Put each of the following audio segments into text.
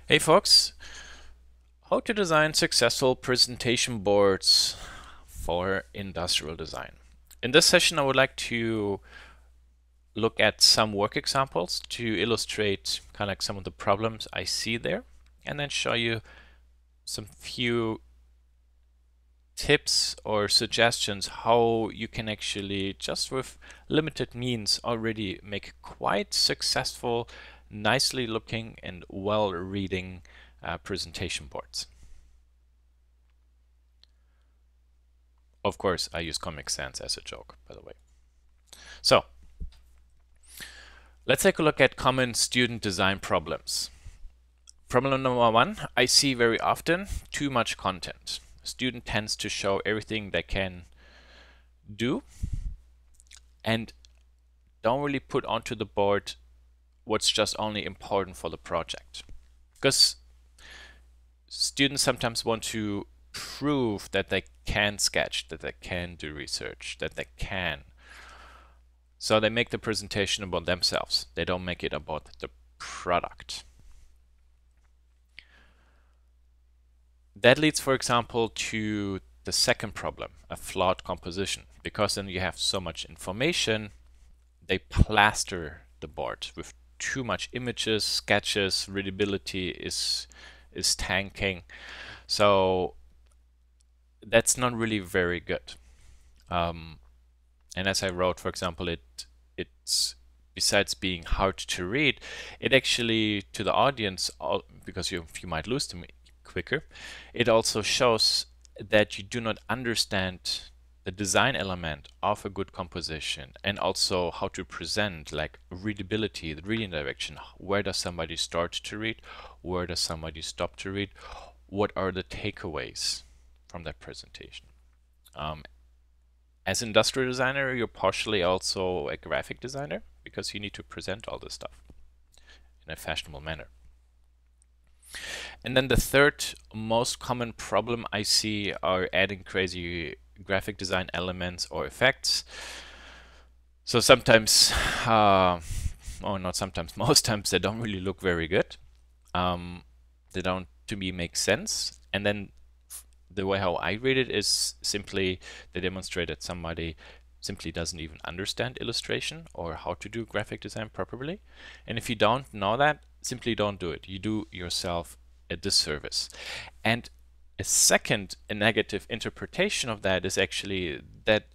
Hey folks, how to design successful presentation boards for industrial design. In this session, I would like to look at some work examples to illustrate kind of like some of the problems I see there, and then show you some few tips or suggestions how you can actually, just with limited means, already make quite successful, nicely looking and well reading presentation boards. Of course, I use Comic Sans as a joke, by the way. So, let's take a look at common student design problems. Problem number one, I see very often too much content. A student tends to show everything they can do and don't really put onto the board what's just only important for the project. Because students sometimes want to prove that they can sketch, that they can do research, that they can. So they make the presentation about themselves. They don't make it about the product. That leads, for example, to the second problem, a flawed composition. Because then you have so much information, they plaster the board with too much images, sketches, readability is tanking. So that's not really very good. And as I wrote, for example, it's besides being hard to read, it actually to the audience, because you might lose them quicker, it also shows that you do not understand the design element of a good composition and also how to present, like readability, the reading direction. Where does somebody start to read? Where does somebody stop to read? What are the takeaways from that presentation? As an industrial designer, you're partially also a graphic designer because you need to present all this stuff in a fashionable manner. And then the third most common problem I see are adding crazy graphic design elements or effects. So sometimes, or not sometimes, most times they don't really look very good. They don't, to me, make sense. And then the way how I read it is simply they demonstrate that somebody simply doesn't even understand illustration or how to do graphic design properly. And if you don't know that, simply don't do it. You do yourself a disservice. And a negative interpretation of that is actually that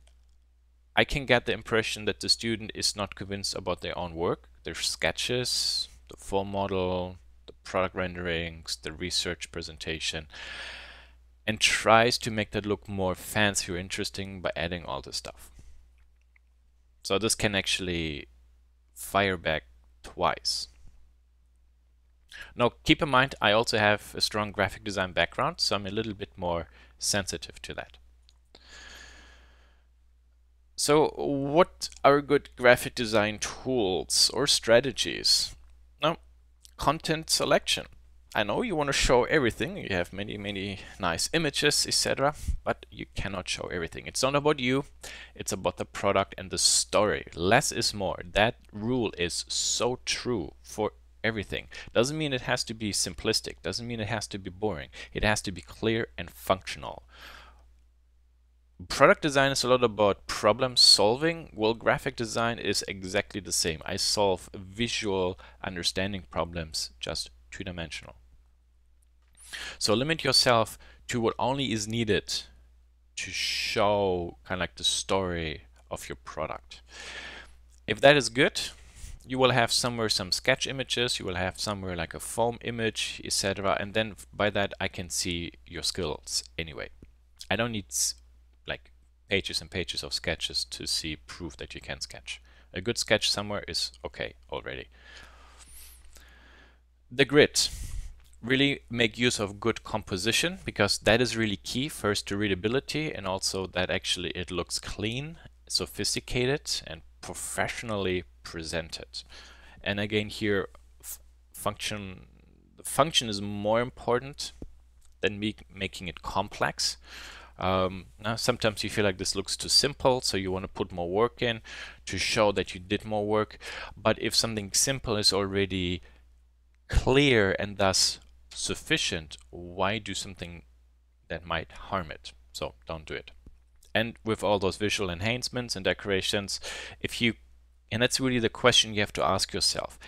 I can get the impression that the student is not convinced about their own work, their sketches, the full model, the product renderings, the research presentation, and tries to make that look more fancy or interesting by adding all this stuff. So this can actually fire back twice. Now keep in mind, I also have a strong graphic design background, so I'm a little bit more sensitive to that. So what are good graphic design tools or strategies? Now, content selection. I know you want to show everything. You have many nice images, etc. But you cannot show everything. It's not about you. It's about the product and the story. Less is more. That rule is so true for everything. Doesn't mean it has to be simplistic. Doesn't mean it has to be boring. It has to be clear and functional. Product design is a lot about problem solving. Well, graphic design is exactly the same. I solve visual understanding problems, just two-dimensional. So limit yourself to what only is needed to show kind of like the story of your product. If that is good, you will have somewhere some sketch images, you will have somewhere like a foam image, etc. And then by that I can see your skills anyway. I don't need like pages and pages of sketches to see proof that you can sketch. A good sketch somewhere is okay already. The grid. Really make use of good composition because that is really key. First to readability and also that actually it looks clean, sophisticated and professionally presented. And again here the function is more important than making it complex. Now sometimes you feel like this looks too simple, so you want to put more work in to show that you did more work. But if something simple is already clear and thus sufficient, why do something that might harm it? So don't do it. And with all those visual enhancements and decorations, and that's really the question you have to ask yourself.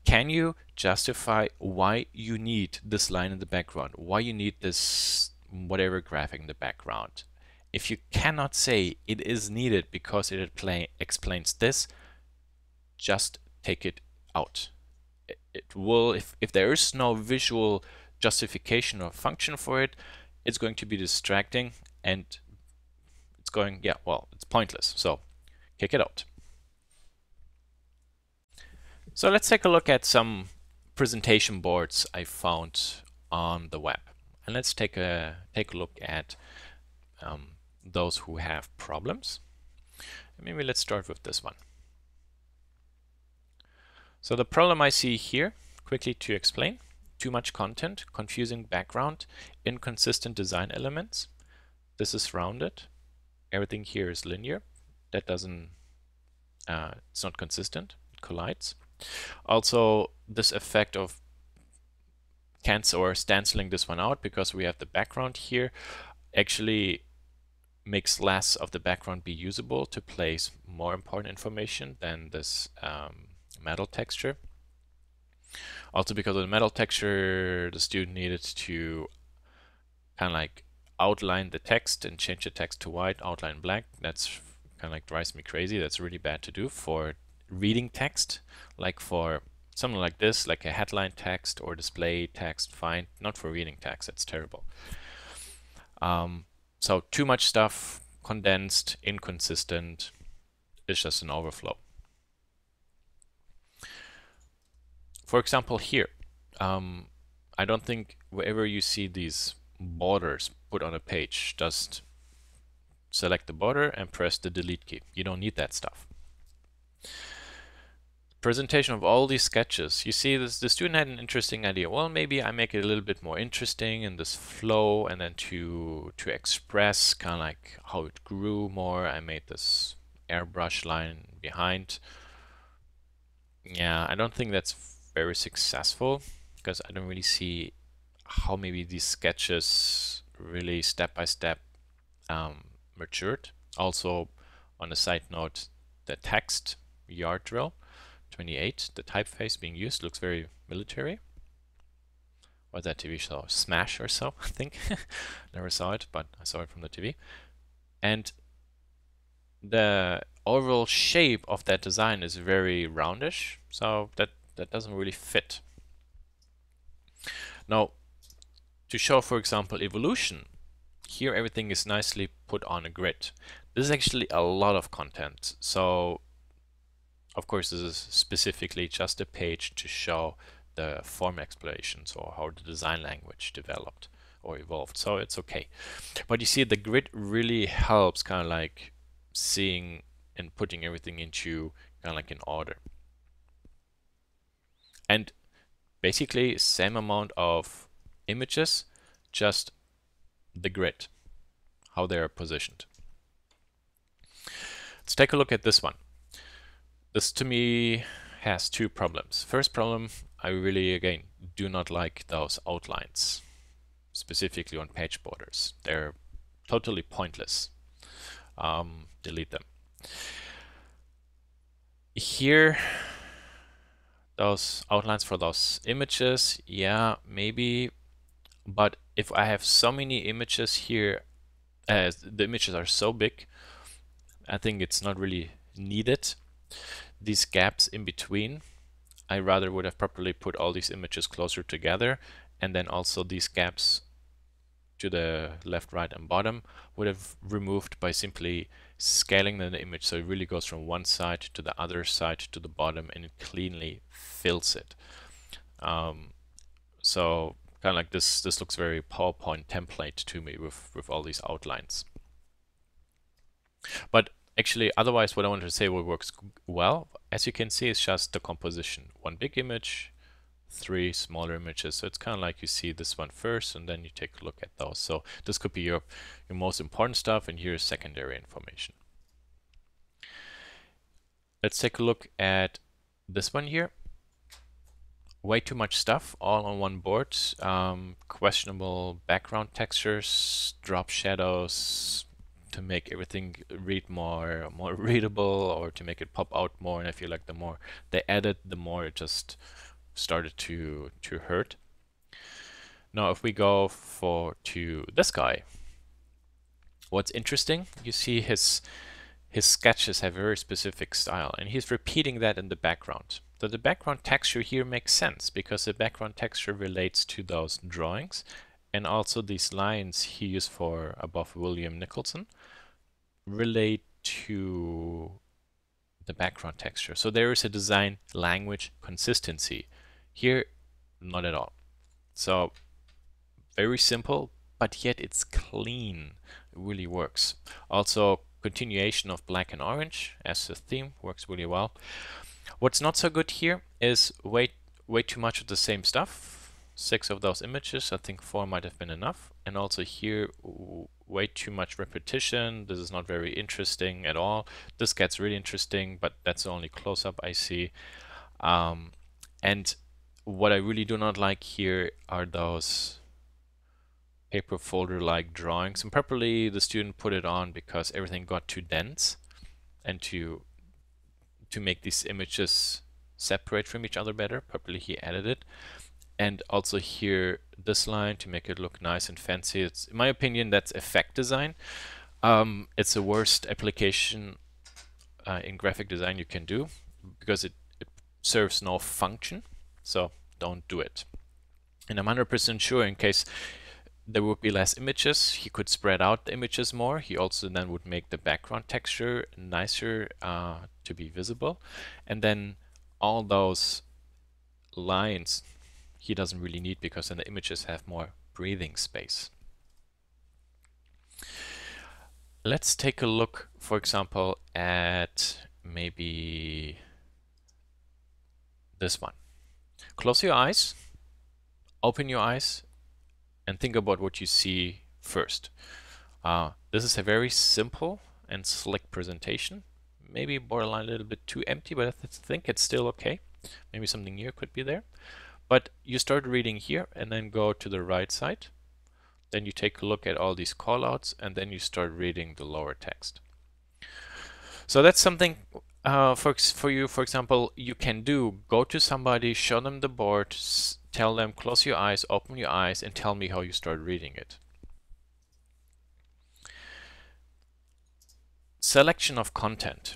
Can you justify why you need this line in the background? Why you need this whatever graphic in the background? If you cannot say it is needed because it explains this, just take it out. It will, if there is no visual justification or function for it, it's going to be distracting and it's going, yeah, well, it's pointless. So kick it out. So let's take a look at some presentation boards I found on the web. And let's take a look at those who have problems. Maybe let's start with this one. So the problem I see here, quickly to explain: too much content, confusing background, inconsistent design elements. This is rounded. Everything here is linear. That doesn't, it's not consistent, it collides. Also, this effect of cancel or stenciling this one out because we have the background here actually makes less of the background be usable to place more important information than this metal texture. Also, because of the metal texture, the student needed to kind of like outline the text and change the text to white, outline black. That's kind of like drives me crazy. That's really bad to do for reading text, like for something like this, like a headline text or display text, fine. Not for reading text, that's terrible. So too much stuff, condensed, inconsistent, it's just an overflow. For example, here, I don't think wherever you see these borders put on a page, just select the border and press the delete key. You don't need that stuff. Presentation of all these sketches. You see this, the student had an interesting idea. Well, maybe I make it a little bit more interesting in this flow, and then to express kind of like how it grew more, I made this airbrush line behind. Yeah, I don't think that's very successful because I don't really see how maybe these sketches really step by step matured. Also, on a side note, the text yard drill 28, the typeface being used, looks very military. Or that TV show, Smash or so, I think. Never saw it, but I saw it from the TV. And the overall shape of that design is very roundish, so that doesn't really fit. Now, to show, for example, evolution, here everything is nicely put on a grid. This is actually a lot of content, so of course this is specifically just a page to show the form explanations or how the design language developed or evolved, so it's okay. But you see, the grid really helps kind of like seeing and putting everything into kind of like in order. And basically same amount of images, just the grid, how they are positioned. Let's take a look at this one. This to me has two problems. First problem, I really again do not like those outlines, specifically on page borders. They're totally pointless. Delete them. Here, those outlines for those images, yeah, maybe, but if I have so many images here, the images are so big, I think it's not really needed. These gaps in between, I rather would have properly put all these images closer together, and then also these gaps to the left, right, and bottom would have removed by simply scaling the image so it really goes from one side to the other side to the bottom and it cleanly fills it. So kind of like this looks very PowerPoint template to me with all these outlines. But actually, otherwise, what I wanted to say what works well, as you can see, is just the composition. One big image, 3 smaller images. So it's kind of like you see this one first, and then you take a look at those. So this could be your most important stuff, and here's secondary information. Let's take a look at this one here. way too much stuff all on one board. Questionable background textures, drop shadows to make everything read more readable, or to make it pop out more. And I feel like the more they added, the more it just started to hurt. Now, if we go to this guy, what's interesting, you see his sketches have a very specific style, and he's repeating that in the background. So the background texture here makes sense because the background texture relates to those drawings, and also these lines he used for above William Nicholson relate to the background texture. So there is a design language consistency. Here, not at all. So very simple, but yet it's clean. It really works. Also, continuation of black and orange as a theme works really well. What's not so good here is way too much of the same stuff. 6 of those images, I think 4 might have been enough. And also here, way too much repetition. This is not very interesting at all. This gets really interesting, but that's the only close-up I see. And what I really do not like here are those paper folder-like drawings. And purposely the student put it on because everything got too dense, and to make these images separate from each other better, purposely he added it. And also here, this line to make it look nice and fancy. It's, in my opinion, that's effect design. It's the worst application in graphic design you can do because it serves no function. So don't do it. And I'm 100% sure, in case there would be less images, he could spread out the images more. He also then would make the background texture nicer to be visible. And then all those lines he doesn't really need, because then the images have more breathing space. Let's take a look, for example, at maybe this one. Close your eyes, open your eyes, and think about what you see first. This is a very simple and slick presentation. Maybe borderline a little bit too empty, but I think it's still okay. Maybe something new could be there. But you start reading here and then go to the right side. Then you take a look at all these callouts, and then you start reading the lower text. So that's something for you, for example, you can do. Go to somebody, show them the board, tell them close your eyes, open your eyes, and tell me how you start reading it. Selection of content.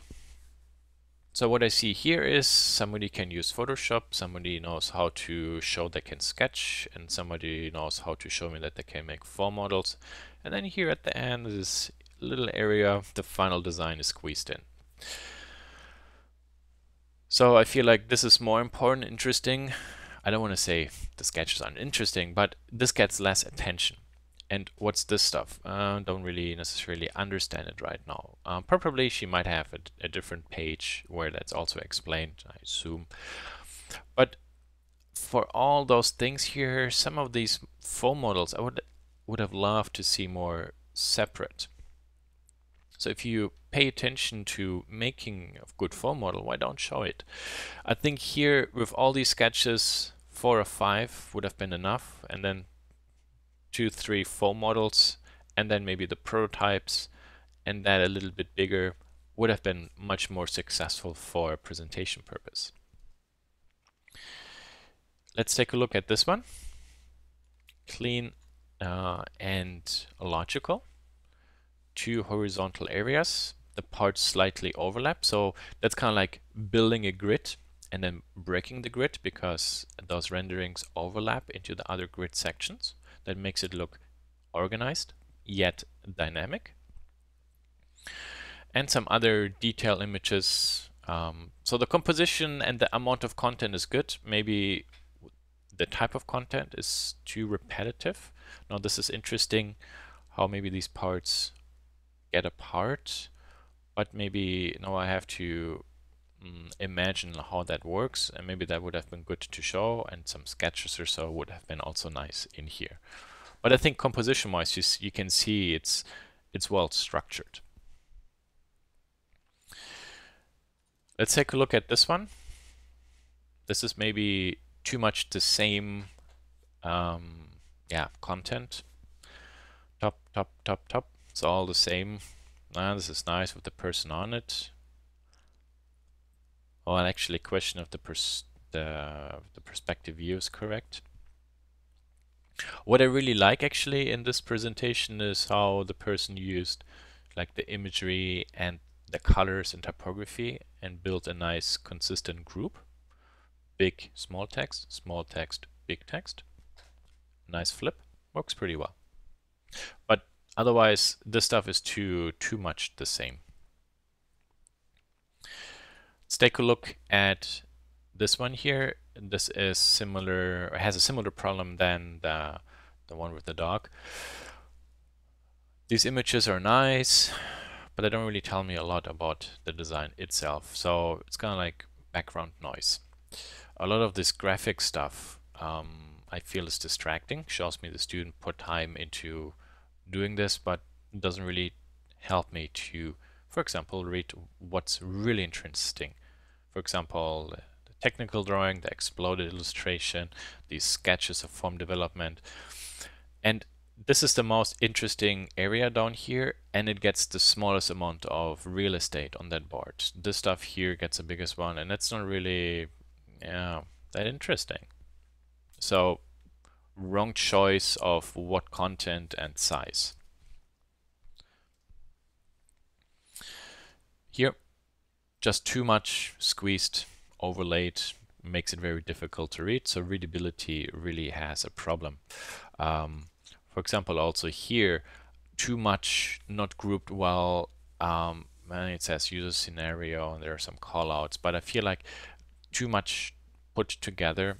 So what I see here is somebody can use Photoshop, somebody knows how to show they can sketch, and somebody knows how to show me that they can make 4 models. And then here at the end, this little area, the final design is squeezed in. So I feel like this is more important, interesting. I don't want to say the sketches aren't interesting, but this gets less attention. And what's this stuff? Don't really necessarily understand it right now. Probably she might have a different page where that's also explained, I assume. But for all those things here, some of these foam models I would have loved to see more separate. So if you pay attention to making a good foam model, why don't show it? I think here with all these sketches, 4 or 5 would have been enough, and then 2, 3 foam models, and then maybe the prototypes, and that a little bit bigger would have been much more successful for a presentation purpose. Let's take a look at this one. Clean and logical. 2 horizontal areas. The parts slightly overlap, so that's kind of like building a grid and then breaking the grid, because those renderings overlap into the other grid sections. That makes it look organized yet dynamic. And some other detail images. So the composition and the amount of content is good. Maybe the type of content is too repetitive. Now this is interesting, how maybe these parts get apart, but maybe now I have to imagine how that works, and maybe that would have been good to show, and some sketches or so would have been also nice in here. But I think composition wise, you can see it's well structured. Let's take a look at this one. This is maybe too much the same yeah, content. Top, top, top, top. It's all the same. This is nice with the person on it. Oh, and actually question if the perspective view is correct. What I really like actually in this presentation is how the person used like the imagery and the colors and typography and built a nice consistent group. Big, small text, big text. Nice flip. Works pretty well. But otherwise, this stuff is too much the same. Let's take a look at this one here. This is similar, or has a similar problem than the one with the dog. These images are nice, but they don't really tell me a lot about the design itself. So it's kind of like background noise. A lot of this graphic stuff I feel is distracting. Shows me the student put time into doing this, but it doesn't really help me to, for example, read what's really interesting. For example, the technical drawing, the exploded illustration, these sketches of form development. And this is the most interesting area down here, and it gets the smallest amount of real estate on that board. This stuff here gets the biggest one, and it's not really that interesting. So wrong choice of what content and size. Here, just too much squeezed, overlaid, makes it very difficult to read. So readability really has a problem. For example, also here, too much not grouped well. And it says user scenario, and there are some callouts, but I feel like too much put together.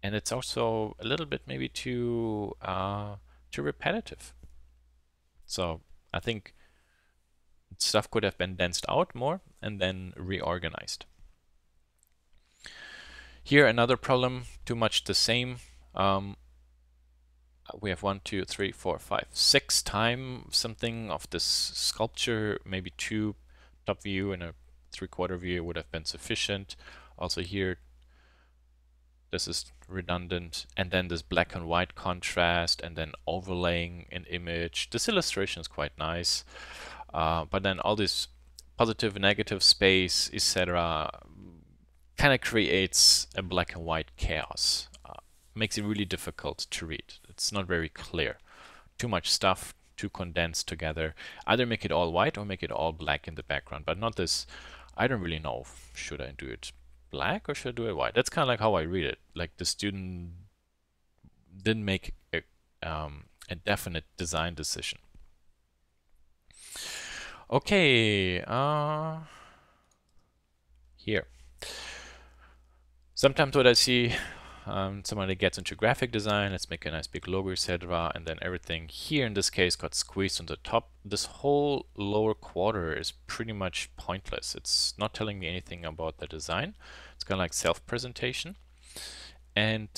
And it's also a little bit maybe too repetitive. So I think stuff could have been danced out more and then reorganized. Here another problem, too much the same. We have 1, 2, 3, 4, 5, 6 times something of this sculpture, maybe 2 top view and a 3/4 view would have been sufficient. Also here, this is redundant, and then this black and white contrast, and then overlaying an image. This illustration is quite nice, but then all this positive, negative space, etc., kind of creates a black and white chaos. Makes it really difficult to read. It's not very clear. Too much stuff, too condensed together. Either make it all white or make it all black in the background, but not this. I don't really know. Should I do it black or should I do it white? That's kind of like how I read it. Like the student didn't make a definite design decision. Okay, here. Sometimes what I see, somebody gets into graphic design, let's make a nice big logo, etc., and then everything here in this case got squeezed on the top. This whole lower quarter is pretty much pointless. It's not telling me anything about the design. It's kind of like self-presentation. And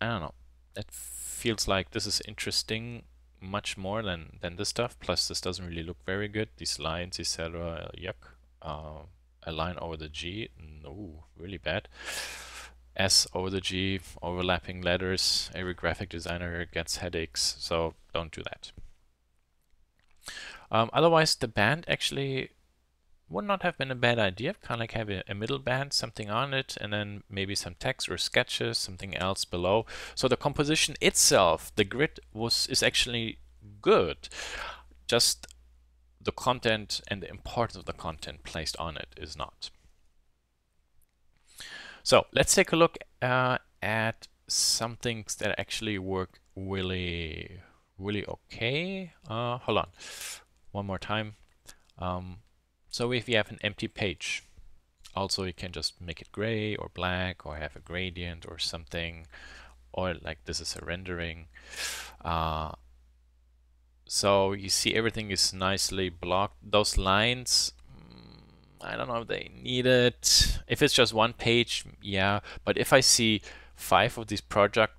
I don't know, it feels like this is interesting much more than this stuff. Plus this doesn't really look very good. These lines, etc., yuck. A line over the G, no, really bad. S over the G, overlapping letters. Every graphic designer gets headaches, so don't do that. Otherwise, the band actually would not have been a bad idea. Kind of like have a middle band, something on it, and then maybe some text or sketches, something else below. So the composition itself, the grid is actually good. Just the content and the importance of the content placed on it is not. So let's take a look at some things that actually work really okay. Hold on, one more time. So if you have an empty page, also you can just make it gray or black or have a gradient or something, or like this is a rendering. So you see everything is nicely blocked. Those lines, I don't know if they need it. If it's just one page, yeah. But if I see 5 of these project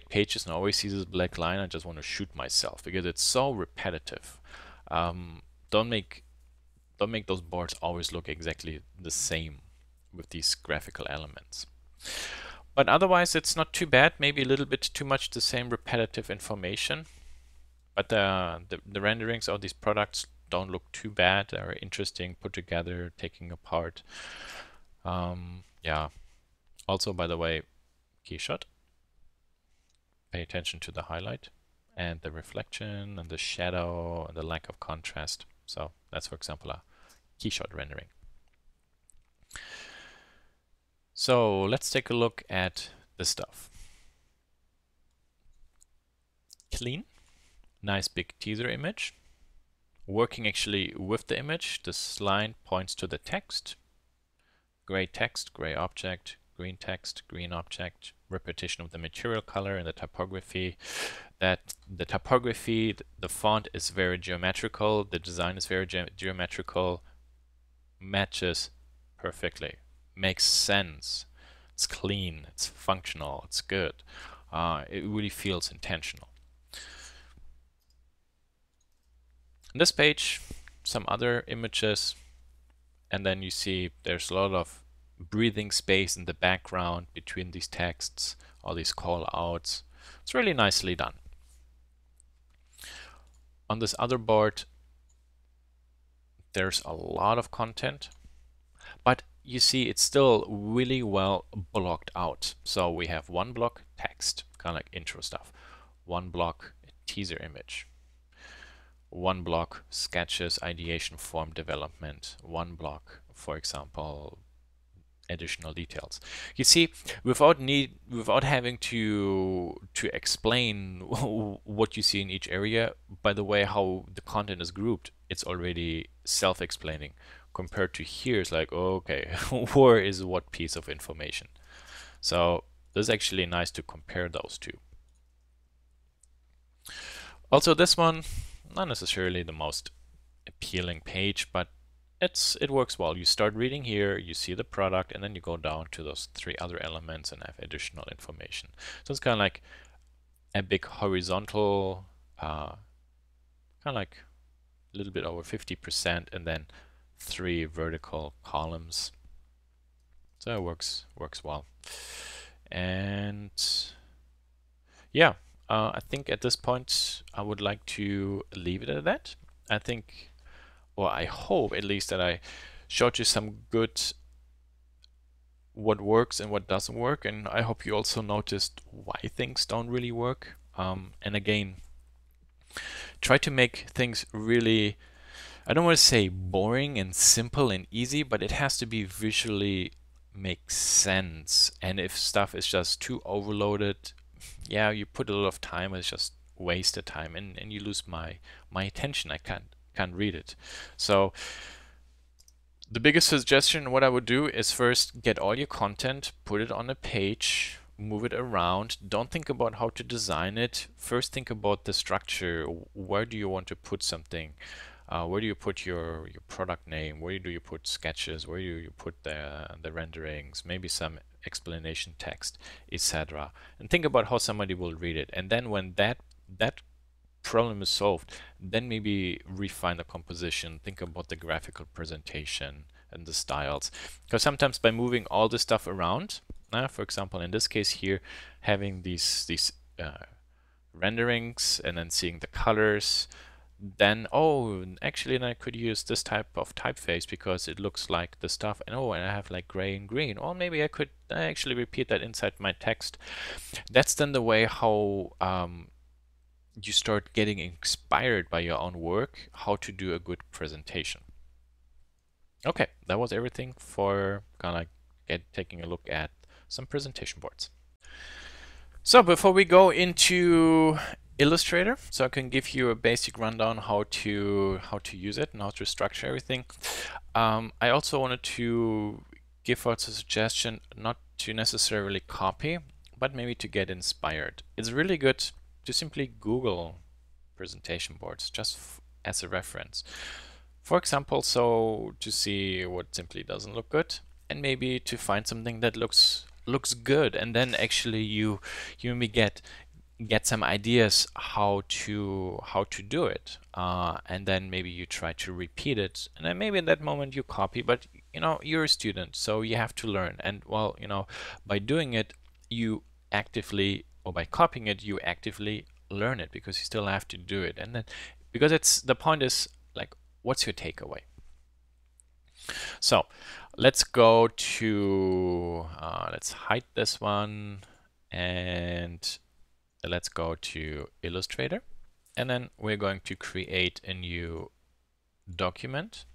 pages and I always see this black line, I just want to shoot myself because it's so repetitive. Don't make those boards always look exactly the same with these graphical elements. But otherwise, it's not too bad. Maybe a little bit too much the same repetitive information. But the renderings of these products don't look too bad. They're interesting, put together, taking apart. Yeah. Also, by the way, key shot. Pay attention to the highlight and the reflection and the shadow and the lack of contrast. So that's, for example, a key shot rendering. So let's take a look at the stuff. Clean, nice big teaser image. Working actually with the image, this line points to the text. Gray text, gray object, green text, green object, repetition of the material color and the typography. That the typography, the font is very geometrical, the design is very geometrical, matches perfectly, makes sense. It's clean, it's functional, it's good. It really feels intentional. On this page, some other images, and then you see there's a lot of breathing space in the background between these texts, all these call outs. It's really nicely done. On this other board, there's a lot of content, but you see it's still really well blocked out. So we have one block text, kind of like intro stuff, one block teaser image, one block sketches, ideation, form development, one block, for example, additional details. You see, without having to explain what you see in each area, by the way how the content is grouped, it's already self-explaining. Compared to here, it's like, oh, okay, where is what piece of information? So this is actually nice to compare those two. Also, this one, not necessarily the most appealing page, but it works well. You start reading here, you see the product, and then you go down to those three other elements and have additional information. So it's kind of like a big horizontal, kind of like a little bit over 50%, and then 3 vertical columns. So it works well. And yeah, I think at this point I would like to leave it at that. I think, or I hope at least, that I showed you some good what works and what doesn't work, and I hope you also noticed why things don't really work. And again, try to make things really, I don't want to say boring and simple and easy, but it has to be visually make sense. And if stuff is just too overloaded, yeah, you put a lot of time, it's just wasted time, and you lose my attention. I can't read it. So the biggest suggestion, what I would do is first get all your content, put it on a page, move it around. Don't think about how to design it. First think about the structure. Where do you want to put something? Where do you put your product name? Where do you put sketches? Where do you put the renderings? Maybe some explanation text, etc. And think about how somebody will read it. And then when that problem is solved, then maybe refine the composition, think about the graphical presentation and the styles. Because sometimes by moving all this stuff around, for example, in this case here, having these renderings and then seeing the colors, then, oh, actually, then I could use this type of typeface because it looks like the stuff, and oh, and I have like gray and green, or maybe I could actually repeat that inside my text. That's then the way how you start getting inspired by your own work, how to do a good presentation. Okay, that was everything for kind of like taking a look at some presentation boards. So before we go into Illustrator, so I can give you a basic rundown how to use it and how to structure everything. I also wanted to give out a suggestion not to necessarily copy, but maybe to get inspired. It's really good to simply Google presentation boards just as a reference. For example, so to see what simply doesn't look good, and maybe to find something that looks good, and then actually you may get some ideas how to do it, and then maybe you try to repeat it, and then maybe in that moment you copy, but you know, you're a student, so you have to learn. And well, you know, by doing it, you actively, or by copying it, you actively learn it, because you still have to do it. And then, because it's, the point is like, what's your takeaway? So let's go to, let's hide this one, and let's go to Illustrator. And then we're going to create a new document.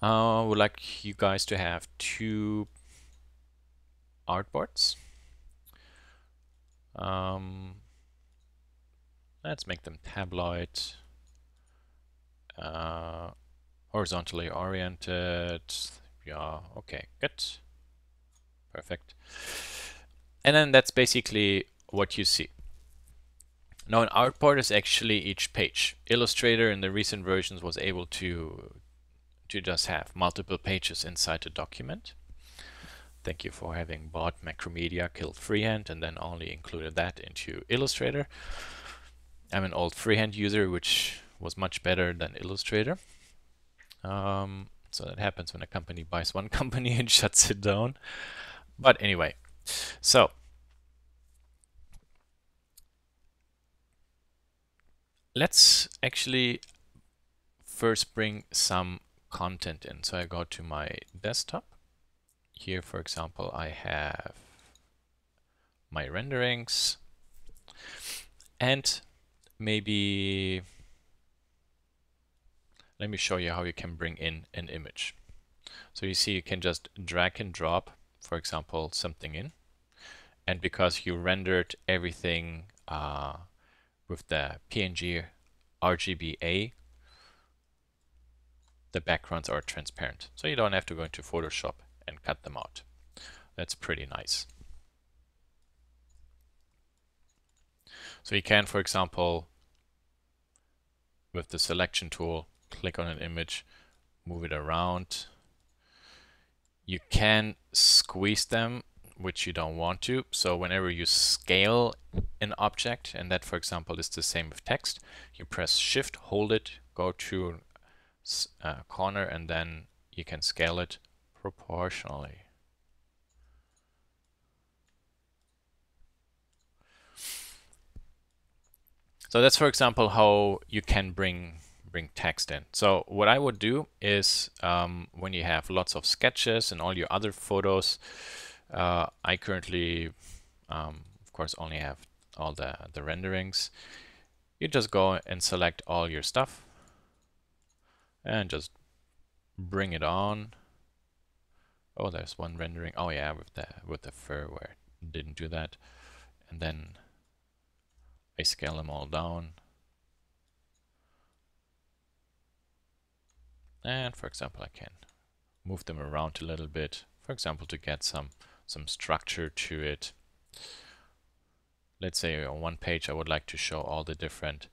Would like you guys to have 2 artboards. Let's make them tabloid, horizontally oriented. Yeah, okay, good, perfect. And then that's basically what you see. Now an artboard is actually each page. Illustrator in the recent versions was able to just have multiple pages inside a document. Thank you for having bought Macromedia, killed freehand, and then only included that into Illustrator. I'm an old freehand user, which was much better than Illustrator. So that happens when a company buys one company and shuts it down. But anyway, so let's actually first bring some content in. So I go to my desktop. Here, for example, I have my renderings, and maybe let me show you how you can bring in an image. So you see, you can just drag and drop, for example, something in, and because you rendered everything with the PNG RGBA, the backgrounds are transparent, so you don't have to go into Photoshop and cut them out. That's pretty nice. So you can, for example, with the selection tool, click on an image, move it around. You can squeeze them, which you don't want to. So whenever you scale an object, and that, for example, is the same with text, you press Shift, hold it, go to a corner, and then you can scale it proportionally. So that's, for example, how you can bring text in. So what I would do is, when you have lots of sketches and all your other photos, I currently, of course, only have all the renderings. You just go and select all your stuff and just bring it on. Oh, there's one rendering. Oh yeah, with the fur, where it didn't do that. And then I scale them all down. And for example, I can move them around a little bit, for example, to get some structure to it. Let's say on one page I would like to show all the different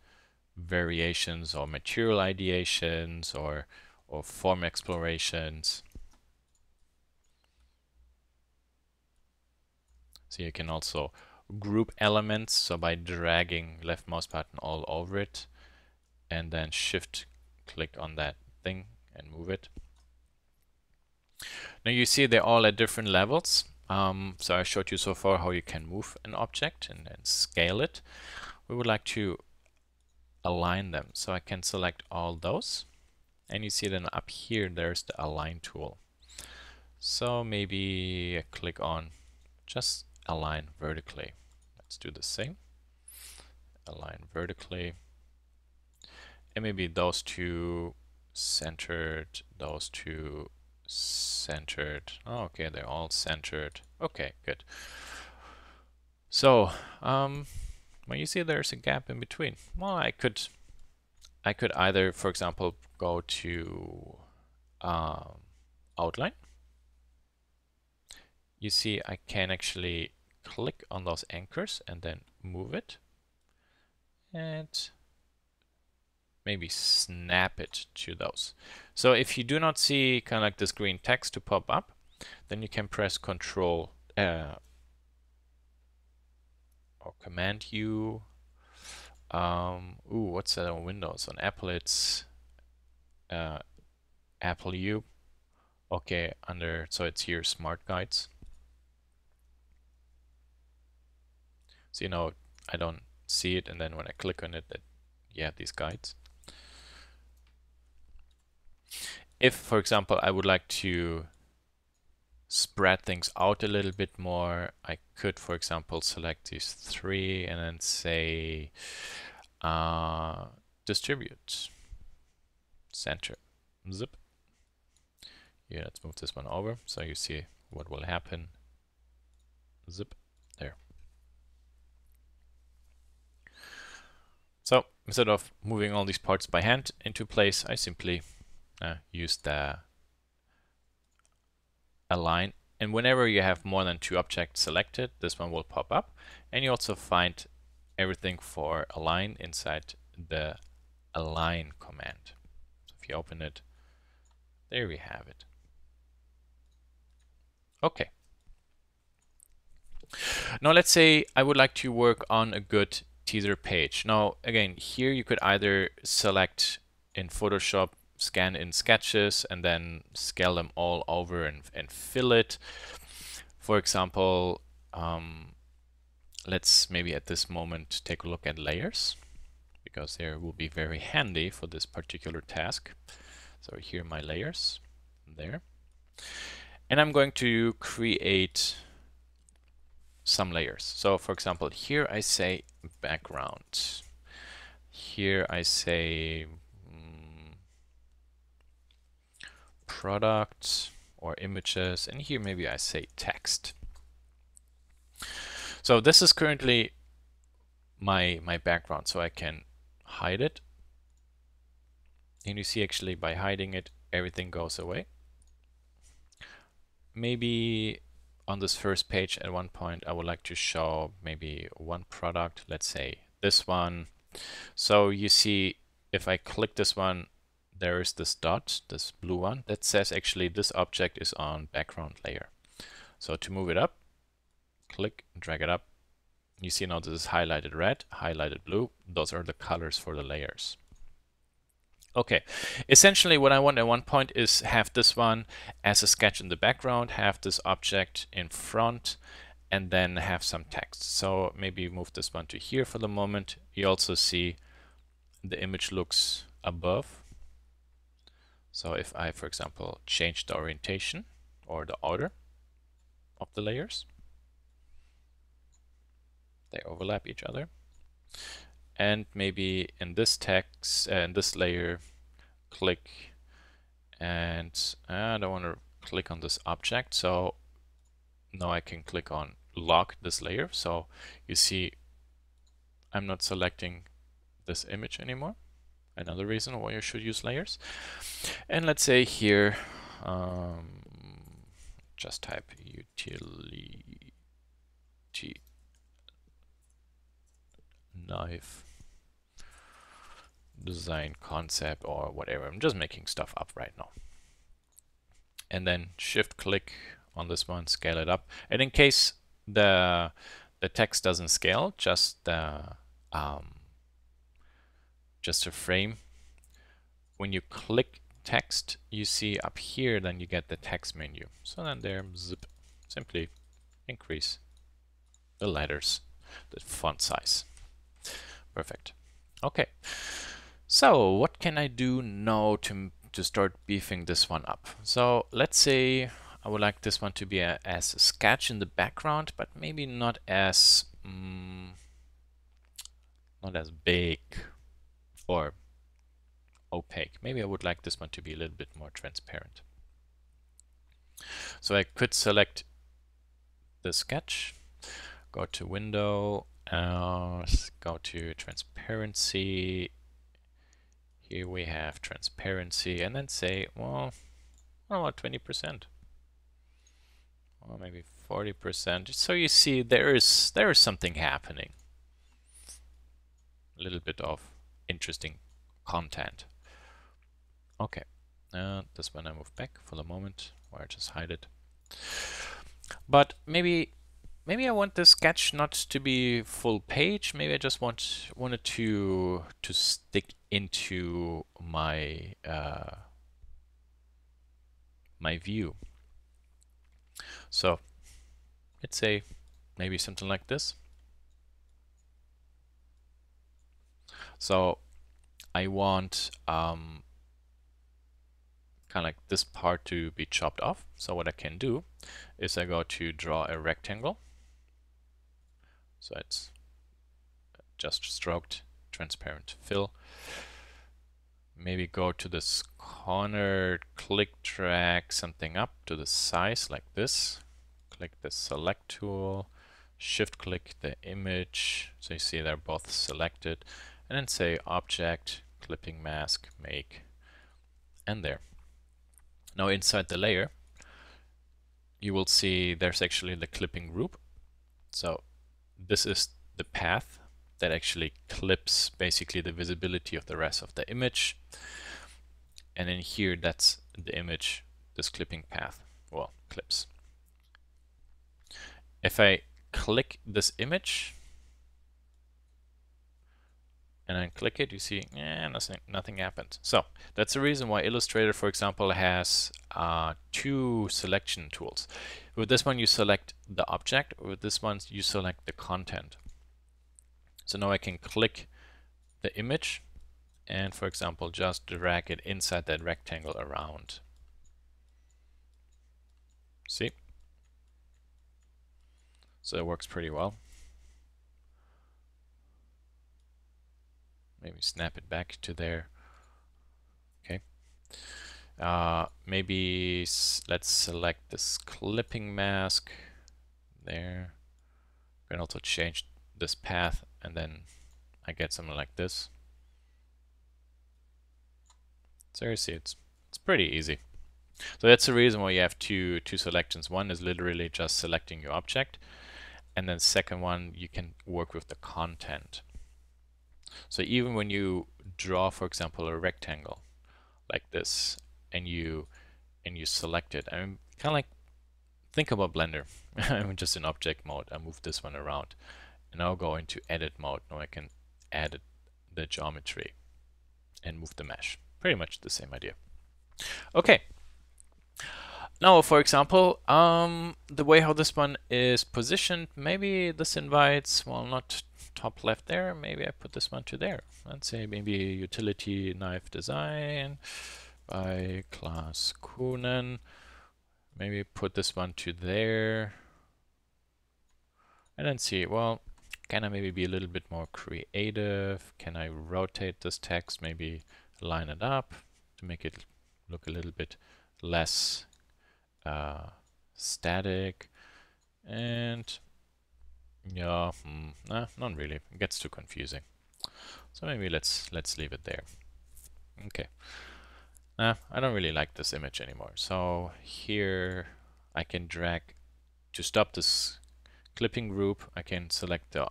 variations or material ideations or form explorations. So you can also group elements, so by dragging left mouse button all over it and then shift click on that thing and move it. Now you see they're all at different levels. So I showed you so far how you can move an object and then scale it. We would like to align them. So I can select all those. And you see then up here, there's the align tool. So maybe I click on just align vertically. Let's do the same. Align vertically. And maybe those two centered, those two centered. Oh, okay, they're all centered. Okay, good. So, well, you see there's a gap in between. Well, I could either, for example, go to outline. You see, I can actually click on those anchors and then move it, and maybe snap it to those. So if you do not see kind of like this green text to pop up, then you can press Control or Command U. What's that on Windows? On Apple, it's Apple U. Okay, so it's here, Smart Guides. So, I don't see it, and then when I click on it, you have these guides. If, for example, I would like to spread things out a little bit more, I could, for example, select these three and then say distribute, center, zip. Yeah, let's move this one over so you see what will happen. Zip, there. So instead of moving all these parts by hand into place, I simply use the align. And whenever you have more than 2 objects selected, this one will pop up. And you also find everything for align inside the align command. So if you open it, there we have it. Okay. Now let's say I would like to work on a good teaser page. Now again, here you could either select in Photoshop, scan in sketches, and then scale them all over and fill it. For example, let's maybe at this moment take a look at layers, because they will be very handy for this particular task. So here are my layers, there. And I'm going to create some layers. So for example, here I say background. Here I say product or images, and here maybe I say text. So this is currently my background, so I can hide it. And you see actually by hiding it, everything goes away. Maybe on this first page at one point, I would like to show maybe one product, let's say this one. So you see, if I click this one, there is this dot, this blue one, that says actually this object is on background layer. So to move it up, click, drag it up. You see now this is highlighted red, highlighted blue. Those are the colors for the layers. Okay, essentially what I want at one point is have this one as a sketch in the background, have this object in front, and then have some text. So maybe move this one to here for the moment. You also see the image looks above. So if I, for example, change the orientation or the order of the layers, they overlap each other. And maybe in this text, in this layer, click, and I don't want to click on this object, so now I can click on lock this layer. So you see I'm not selecting this image anymore. Another reason why you should use layers. And let's say here, just type utility knife design concept or whatever. I'm just making stuff up right now. And then shift click on this one, scale it up. And in case the text doesn't scale, just a frame. When you click text, you see up here, then you get the text menu. So then there, zip, simply increase the letters, the font size. Perfect. Okay. So what can I do now to start beefing this one up? So let's say I would like this one to be as a sketch in the background, but maybe not as big or opaque. Maybe I would like this one to be a little bit more transparent. So I could select the sketch, go to window, go to transparency. Here we have transparency, and then say, well, I want 20%, or maybe 40%. So you see there is something happening. A little bit of interesting content. Okay, this one I move back for the moment, or I just hide it. But maybe I want the sketch not to be full page. Maybe I just wanted to stick into my my view. So let's say maybe something like this. So I want kind of like this part to be chopped off. So what I can do is I go to draw a rectangle. So it's just stroked, transparent fill. Maybe go to this corner, click, drag something up to the size like this. Click the select tool, shift click the image. So you see they're both selected. And then say object, clipping mask, make, and there. Now inside the layer, you will see there's actually the clipping group. So this is the path that actually clips basically the visibility of the rest of the image. And in here, that's the image, this clipping path, well, clips. If I click this image and then click it, you see, nothing happened. So that's the reason why Illustrator, for example, has two selection tools. With this one, you select the object. With this one, you select the content. So now I can click the image and, for example, just drag it inside that rectangle around. See? So it works pretty well. Maybe snap it back to there. Okay. Maybe let's select this clipping mask there. You can also change this path, and then I get something like this. So you see, it's pretty easy. So that's the reason why you have two selections. One is literally just selecting your object, and then second one, you can work with the content. So even when you draw, for example, a rectangle like this, and you select it, I'm kind of like, think about Blender. I'm just in object mode. I move this one around, and now go into edit mode. Now I can edit the geometry and move the mesh. Pretty much the same idea. Okay. Now, for example, the way how this one is positioned, maybe this invites, well, not top left there, maybe I put this one to there. Let's say maybe utility knife design by class Kuhnen. Maybe put this one to there. And then see, well, can I maybe be a little bit more creative? Can I rotate this text, maybe line it up to make it look a little bit less static? And yeah, nah, not really. It gets too confusing. So maybe let's leave it there. Okay. I don't really like this image anymore. So here I can drag to stop this clipping group. I can select the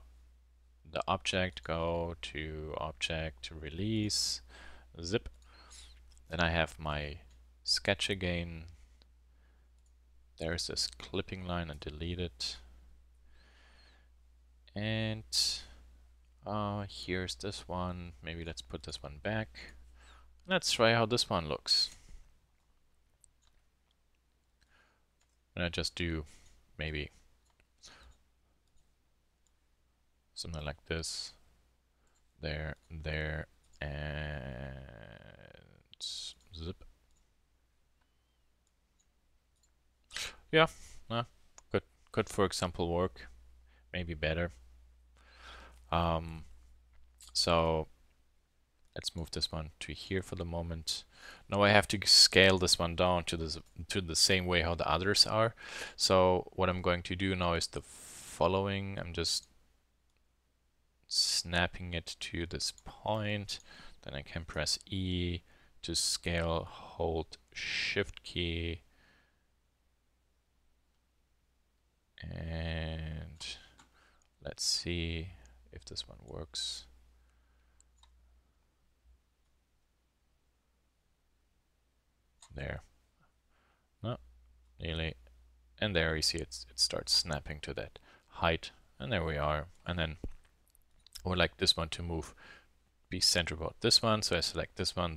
object, go to object, release, zip. Then I have my sketch again. There's this clipping line, and delete it. And here's this one. Maybe let's put this one back. Let's try how this one looks. And I just do maybe something like this. There, and zip. Yeah, could for example work. Maybe better. So let's move this one to here for the moment. Now I have to scale this one down to the same way how the others are. So what I'm going to do now is the following. I'm just snapping it to this point. Then I can press E to scale, hold Shift key, and let's see if this one works. There. No, nearly. And there you see it starts snapping to that height. And there we are. And then I would like this one to move, be centered about this one. So I select this one,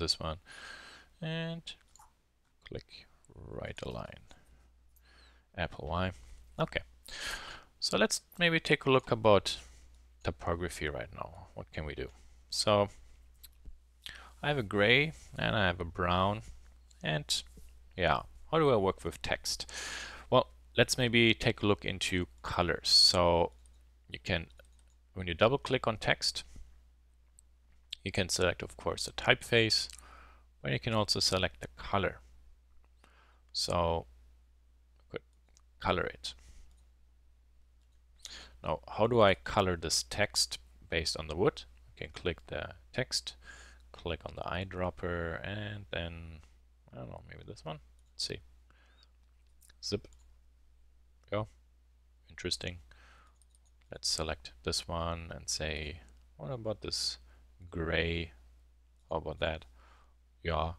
and click right align. Apple Y. Okay. So let's maybe take a look about typography right now. What can we do? So I have a gray and I have a brown, and yeah, how do I work with text? Well, let's maybe take a look into colors. So you can, when you double click on text, you can select, of course, the typeface, but you can also select the color. So I could color it. Now, how do I color this text based on the wood? I can click the text, click on the eyedropper, and then, I don't know, maybe this one. Let's see. Zip. Go. Interesting. Let's select this one and say, what about this gray? How about that? Yeah.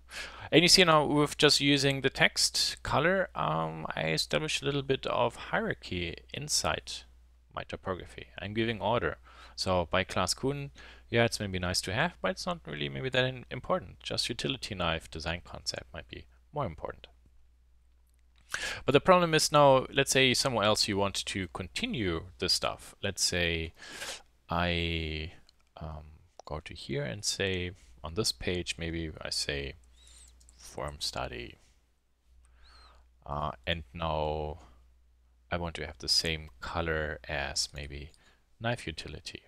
And you see now with just using the text color, I established a little bit of hierarchy inside my typography. I'm giving order. So by class Kuhn, yeah, it's maybe nice to have, but it's not really maybe that important. Just utility knife design concept might be more important. But the problem is now, let's say somewhere else you want to continue this stuff. Let's say I go to here and say on this page, maybe I say form study. And now I want to have the same color as maybe knife utility.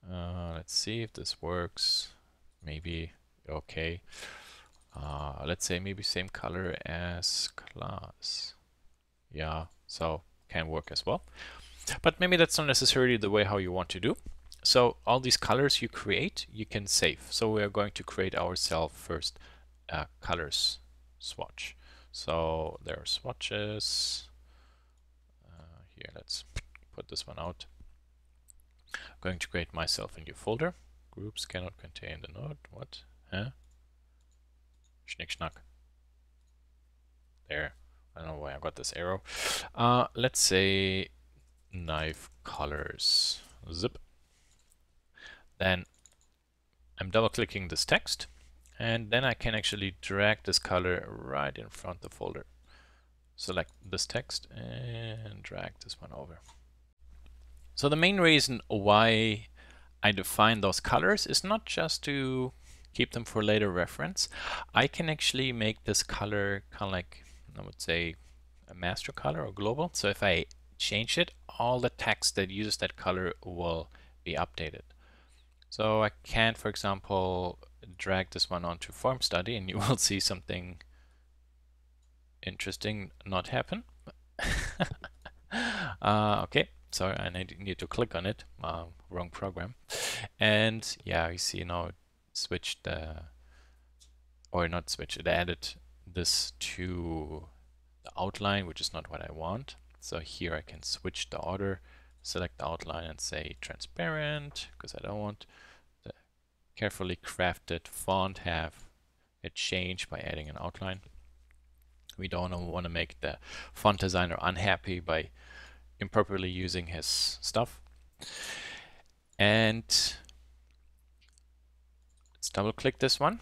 Let's see if this works. Maybe, okay. Let's say maybe same color as class. Yeah, so can work as well. But maybe that's not necessarily the way how you want to do. So all these colors you create, you can save. So we are going to create ourselves first a colors swatch. So there are swatches. Here, let's put this one out. I'm going to create myself a new folder. Groups cannot contain the node. What? Huh? Schnick schnack. There. I don't know why I got this arrow. Let's say knife colors. Zip. Then I'm double clicking this text, and then I can actually drag this color right in front of the folder. Select this text and drag this one over. So the main reason why I define those colors is not just to keep them for later reference. I can actually make this color kind of like, I would say, a master color or global. So if I change it, all the text that uses that color will be updated. So I can, for example, drag this one onto form study, and you will see something interesting not happen. Okay, sorry, I need to click on it. Wrong program. And yeah, you see now it switched, or not switched, it added this to the outline, which is not what I want. So here I can switch the order, select the outline and say transparent, because I don't want the carefully crafted font have a change by adding an outline. We don't want to make the font designer unhappy by improperly using his stuff. And let's double click this one.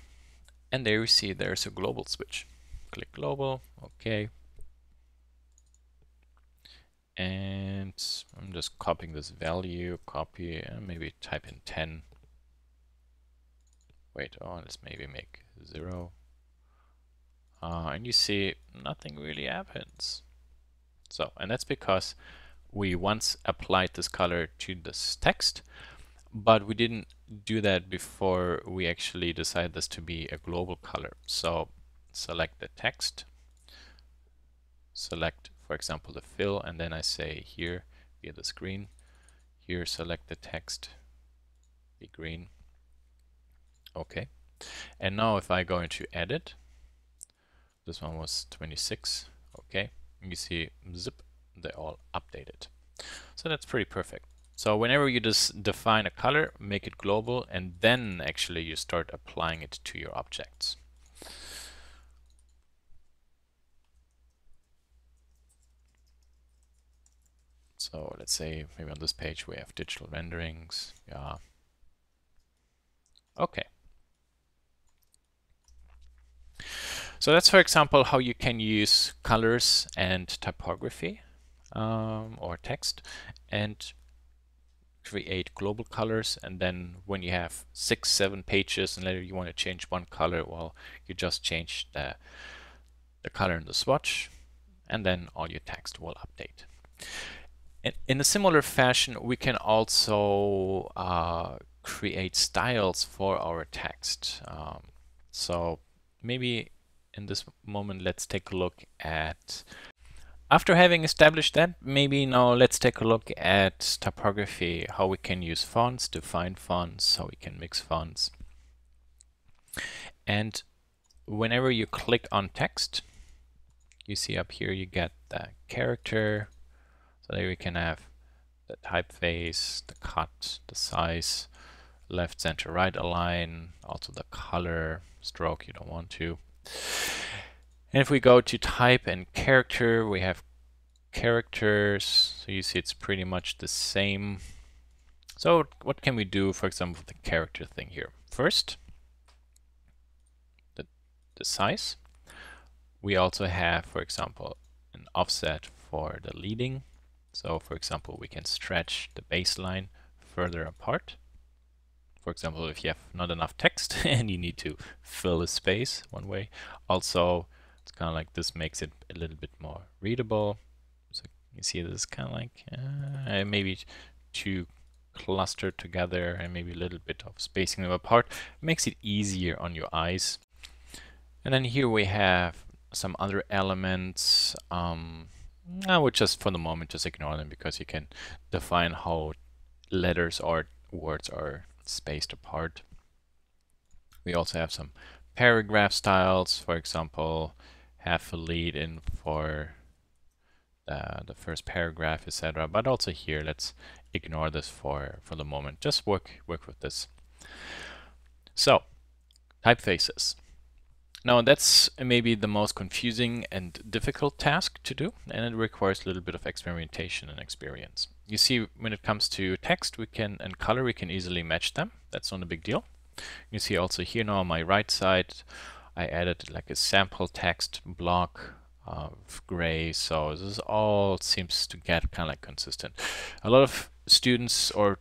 And there you see there's a global switch. Click global, okay. And I'm just copying this value, copy, and maybe type in 10. Wait, oh, let's maybe make 0. And you see nothing really happens. So, and that's because we once applied this color to this text, but we didn't do that before we actually decided this to be a global color. So select the text, select, for example, the fill, and then I say here, be this green. Here, select the text, be green. Okay. And now if I go into edit, this one was 26. Okay. You see, zip, they're all updated. So that's pretty perfect. So whenever you just define a color, make it global, and then actually you start applying it to your objects. So let's say maybe on this page we have digital renderings. Yeah. Okay. So that's, for example, how you can use colors and typography or text and create global colors. And then when you have 6, 7 pages and later you want to change one color, well, you just change the color in the swatch and then all your text will update. In a similar fashion, we can also create styles for our text. So maybe in this moment, let's take a look at, after having established that, maybe now let's take a look at typography, how we can use fonts, define fonts, how we can mix fonts. And whenever you click on text, you see up here you get the character. So there we can have the typeface, the cut, the size, left, center, right align, also the color, stroke you don't want to. And if we go to type and character, we have characters. So you see it's pretty much the same. So what can we do, for example, with the character thing here? First, the size. We also have, for example, an offset for the leading. So for example, we can stretch the baseline further apart. For example, if you have not enough text and you need to fill a space one way. Also, it's kind of like this makes it a little bit more readable. So you see this is kind of like maybe too clustered together and maybe a little bit of spacing them apart. It makes it easier on your eyes. And then here we have some other elements. I would just, for the moment, just ignore them because you can define how letters or words are spaced apart. We also have some paragraph styles, for example, have a lead in for the first paragraph, etc. But also here, let's ignore this for the moment. Just work with this. So, typefaces. Now that's maybe the most confusing and difficult task to do, and it requires a little bit of experimentation and experience. You see, when it comes to text, and color, we can easily match them. That's not a big deal. You see also here now on my right side, I added like a sample text block of gray. So this all seems to get kind of like consistent. A lot of students or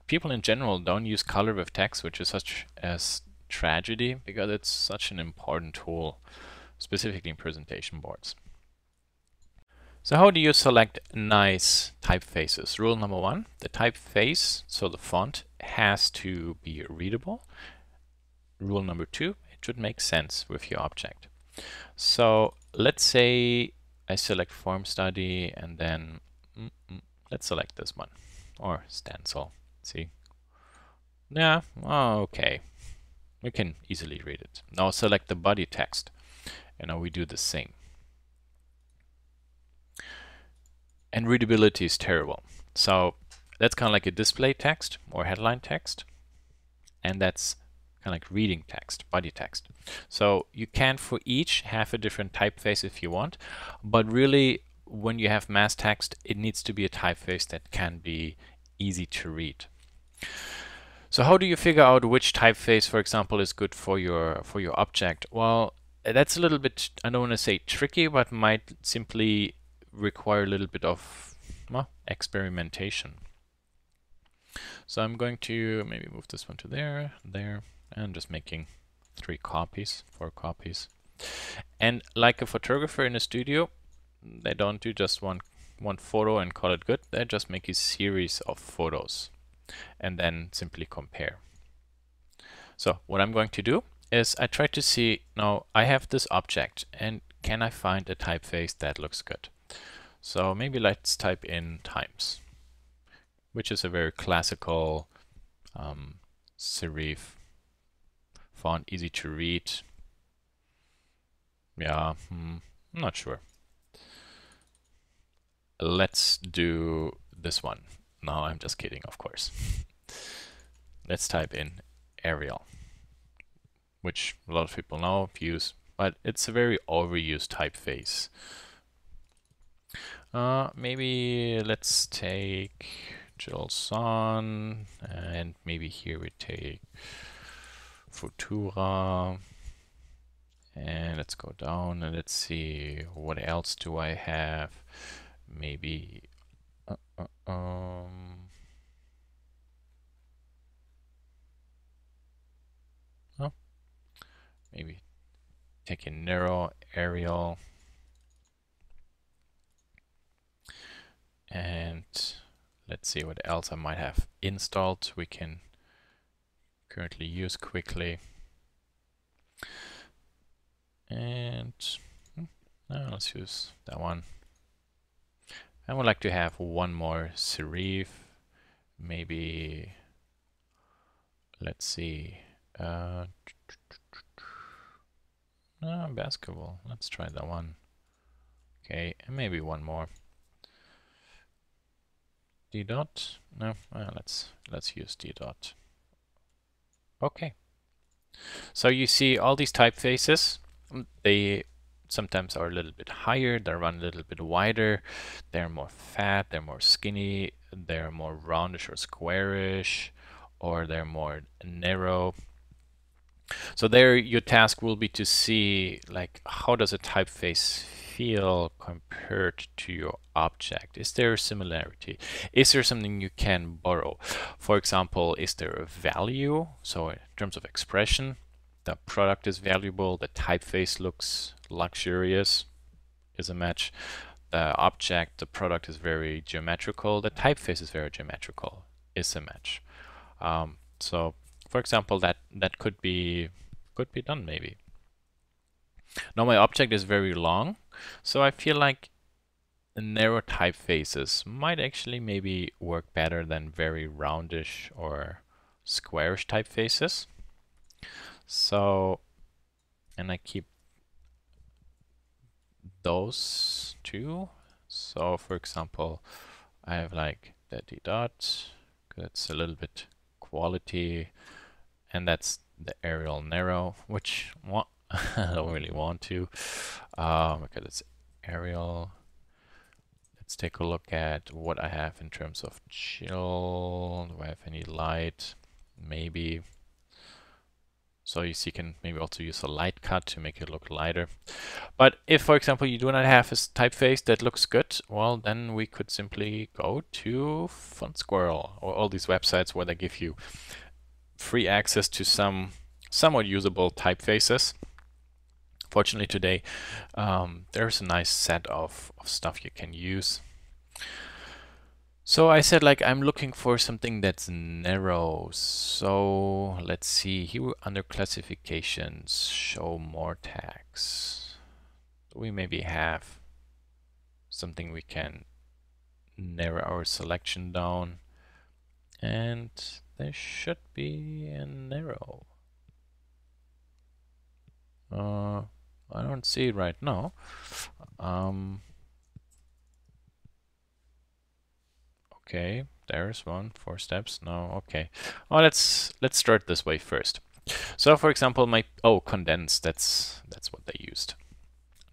people in general don't use color with text, which is such as tragedy because it's such an important tool, specifically in presentation boards. So how do you select nice typefaces? Rule number 1, the typeface, so the font, has to be readable. Rule number 2, it should make sense with your object. So let's say I select form study and then let's select this one, or stencil. See? Yeah, okay. We can easily read it. Now select the body text, and now we do the same. And readability is terrible. So that's kind of like a display text or headline text, and that's kind of like reading text, body text. So you can for each have a different typeface if you want, but really when you have mass text, it needs to be a typeface that can be easy to read. So how do you figure out which typeface, for example, is good for your object? Well, that's a little bit, I don't want to say tricky, but might simply require a little bit of experimentation. So I'm going to maybe move this one to there, and just making 4 copies. And like a photographer in a studio, they don't do just one photo and call it good. They just make a series of photos and then simply compare. So what I'm going to do is I try to see, now I have this object and can I find a typeface that looks good? So maybe let's type in Times, which is a very classical serif font, easy to read. Yeah, I'm not sure. Let's do this one. No, I'm just kidding, of course. Let's type in Arial, which a lot of people know, use, but it's a very overused typeface. Maybe let's take Gilson, and maybe here we take Futura, And let's go down and let's see, what else do I have? Maybe oh, maybe take a narrow Arial and let's see what else I might have installed we can currently use quickly. And let's use that one. I would like to have one more serif. Maybe, let's see. Basketball. Let's try that one. Okay, and maybe one more. D dot. No, let's use D dot. Okay. So you see all these typefaces. They sometimes are a little bit higher. They run a little bit wider. They're more fat. They're more skinny. They're more roundish or squarish, or they're more narrow. So there your task will be to see, like, how does a typeface feel compared to your object? Is there a similarity? Is there something you can borrow? For example, is there a value? So in terms of expression, the product is valuable, the typeface looks luxurious, is a match. The object, the product is very geometrical, the typeface is very geometrical, is a match. So for example, that could be done maybe. Now my object is very long, so I feel like narrow typefaces might actually maybe work better than very roundish or squarish typefaces. So, and I keep those two. So for example, I have like the D dot, that's a little bit quality, and that's the Arial narrow, which I don't really want to, because it's Arial. Let's take a look at what I have in terms of chill. Do I have any light? Maybe. So you see, you can maybe also use a light cut to make it look lighter. But if, for example, you do not have a typeface that looks good, well, then we could simply go to Font Squirrel or all these websites where they give you free access to some somewhat usable typefaces. Fortunately today, there's a nice set of stuff you can use. So I said, like, I'm looking for something that's narrow. So let's see here under classifications, show more tags. We maybe have something we can narrow our selection down, and there should be a narrow. I don't see it right now. Okay, there's one, 4 steps. No, okay. Oh, let's start this way first. So for example, condensed, that's what they used.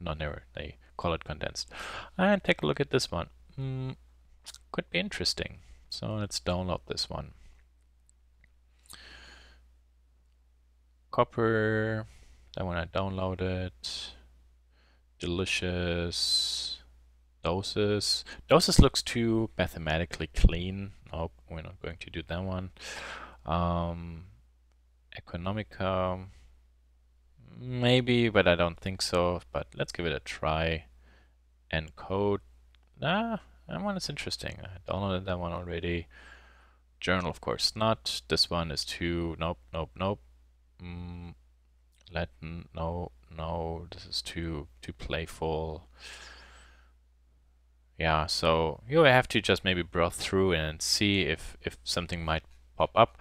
Not narrow, they call it condensed. And take a look at this one. Could be interesting. So let's download this one. Copper, that one I downloaded. Delicious. Doses. Doses looks too mathematically clean. Nope, we're not going to do that one. Economica, maybe, but I don't think so. But let's give it a try. Encode. That one is interesting. I downloaded that one already. Journal, of course not. This one is too. Nope, nope, nope. Latin, no, no. This is too playful. Yeah, so you have to just maybe browse through and see if something might pop up.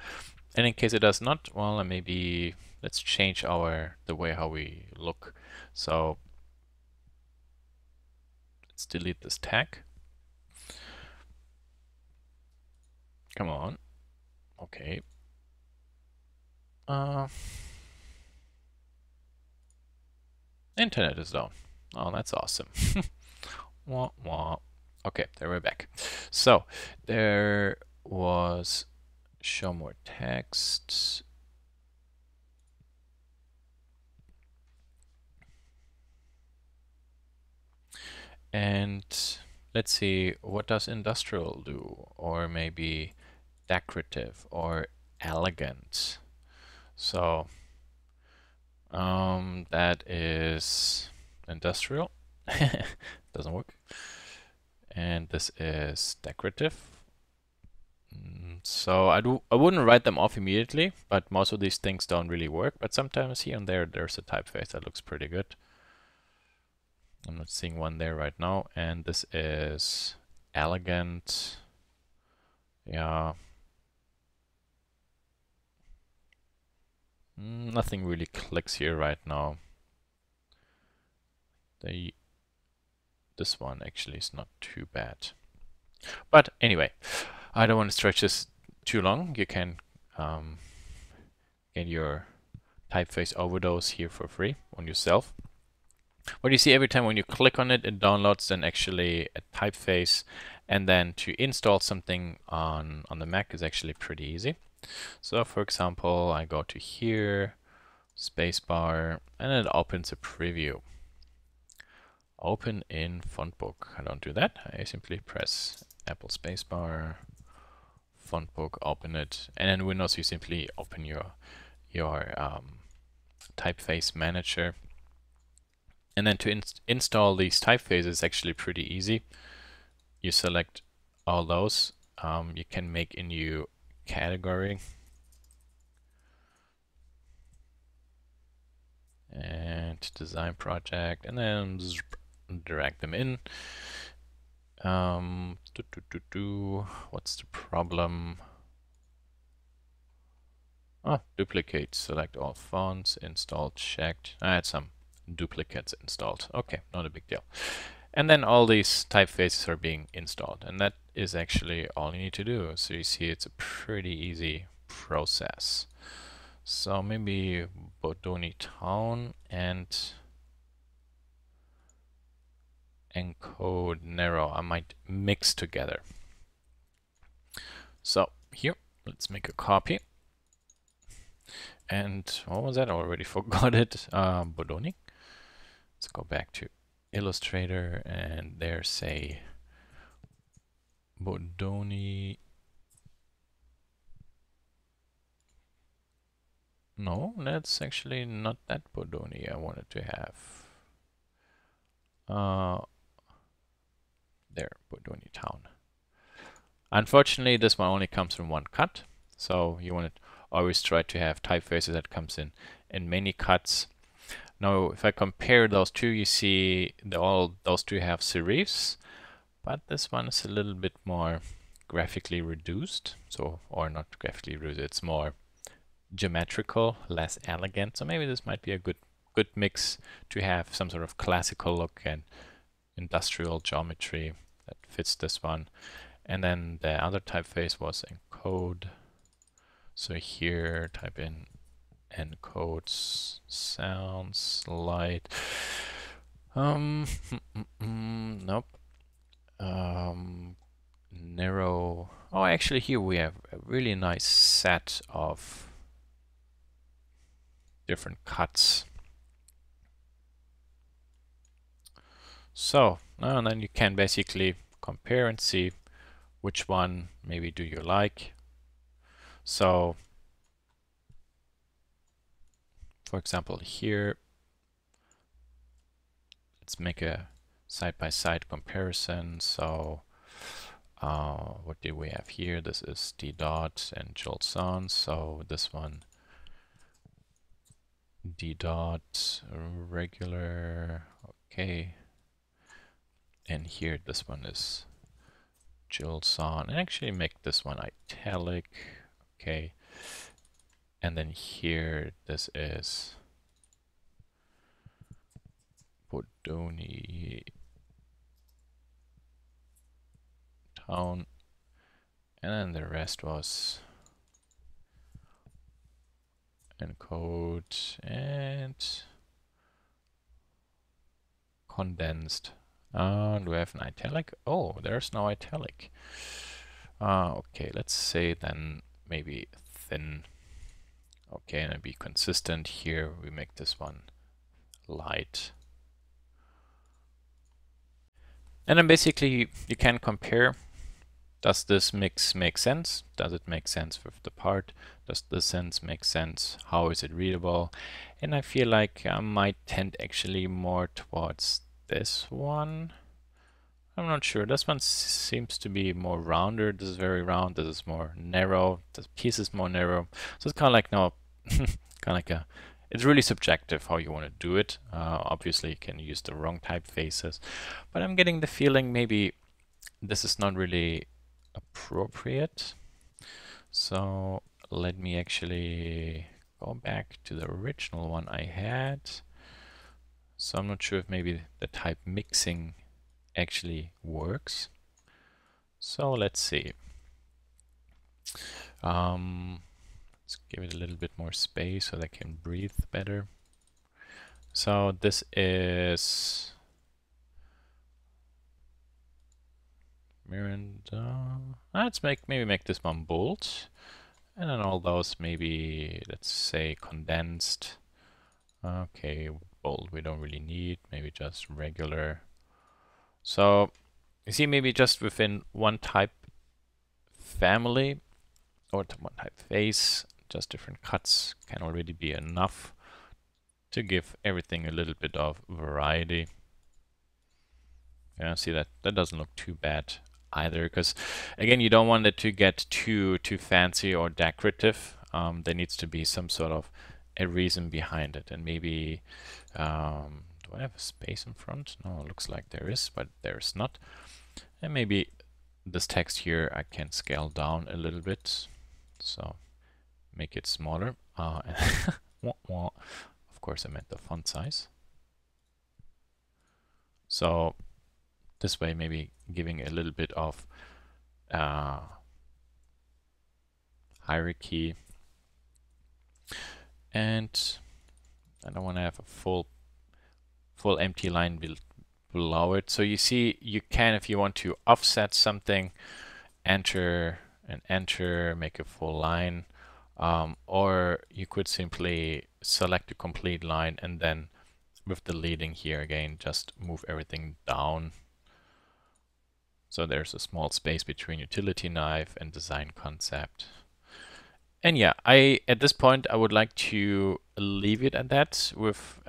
And in case it does not, well, maybe let's change the way how we look. So let's delete this tag. Come on. Okay. Internet is down. Oh, that's awesome. Wah, wah. Okay, there we're back. So there was show more text. And let's see, what does industrial do? Or maybe decorative or elegant. So that is industrial. Doesn't work. And this is decorative. So I wouldn't write them off immediately, but most of these things don't really work. But sometimes here and there's a typeface that looks pretty good. I'm not seeing one there right now. And this is elegant. Yeah. Nothing really clicks here right now. This one actually is not too bad. But anyway, I don't want to stretch this too long. You can get your typeface overdose here for free on yourself. What you see every time when you click on it, it downloads then actually a typeface, and then to install something on the Mac is actually pretty easy. So for example, I go to here, spacebar, and it opens a preview. Open in Fontbook. I don't do that. I simply press Apple spacebar, Fontbook, open it, and in Windows you simply open your typeface manager. And then to install these typefaces is actually pretty easy. You select all those. You can make a new category and design project, and then drag them in. What's the problem? Duplicate. Select all fonts. Install checked. I had some duplicates installed. Okay, not a big deal. And then all these typefaces are being installed, and that is actually all you need to do. So you see it's a pretty easy process. So maybe Bodoni Town and encode narrow I might mix together. So here, let's make a copy. And what was that? I already forgot it. Bodoni. Let's go back to Illustrator, and there say Bodoni. No, that's actually not that Bodoni I wanted to have. There, Bodoni Town. Unfortunately, this one only comes from one cut, so you want to always try to have typefaces that comes in many cuts. Now, if I compare those two, you see those two have serifs, but this one is a little bit more graphically reduced. So, or not graphically reduced, it's more geometrical, less elegant. So maybe this might be a good mix to have some sort of classical look and industrial geometry that fits this one. And then the other typeface was encode. So here type in encodes sounds light. Nope. Narrow. Oh, actually here we have a really nice set of different cuts. So now and then you can basically compare and see which one maybe do you like. So for example here, let's make a side-by-side comparison. So what do we have here? This is D dot and Jolt Sound. So this one D dot regular, okay. And here this one is Jolt on, and actually make this one italic, okay. And then here this is Bodoni Town, and then the rest was encode and condensed. Do we have an italic? Oh, there's no italic. Okay, let's say then maybe thin. Okay, and be consistent here. We make this one light. And then basically you can compare, does this mix make sense? Does it make sense with the part? Does the sense make sense? How is it readable? And I feel like I might tend actually more towards this one. I'm not sure. This one seems to be more rounder. This is very round. This is more narrow. This piece is more narrow. So it's kind of like now, kind of like a. It's really subjective how you want to do it. Obviously, you can use the wrong typefaces, but I'm getting the feeling maybe this is not really appropriate. So let me actually go back to the original one I had. So I'm not sure if maybe the type mixing actually works. So let's see. Let's give it a little bit more space so that I can breathe better. So this is Miranda. Let's maybe make this one bold. And then all those maybe, let's say, condensed. Okay, bold we don't really need, maybe just regular. So you see, maybe just within one type family or one typeface, just different cuts can already be enough to give everything a little bit of variety. Yeah, see that doesn't look too bad either, because again, you don't want it to get too fancy or decorative. There needs to be some sort of a reason behind it, and maybe do I have a space in front? No, it looks like there is, but there's not. And maybe this text here I can scale down a little bit, so make it smaller. Of course, I meant the font size. So this way, maybe giving a little bit of hierarchy. And I don't want to have a full empty line below it. So you see, you can, if you want to offset something, enter and enter, make a full line. Or you could simply select a complete line and then with the leading here again, just move everything down. So there's a small space between utility knife and design concept. And yeah, at this point, I would like to leave it at that with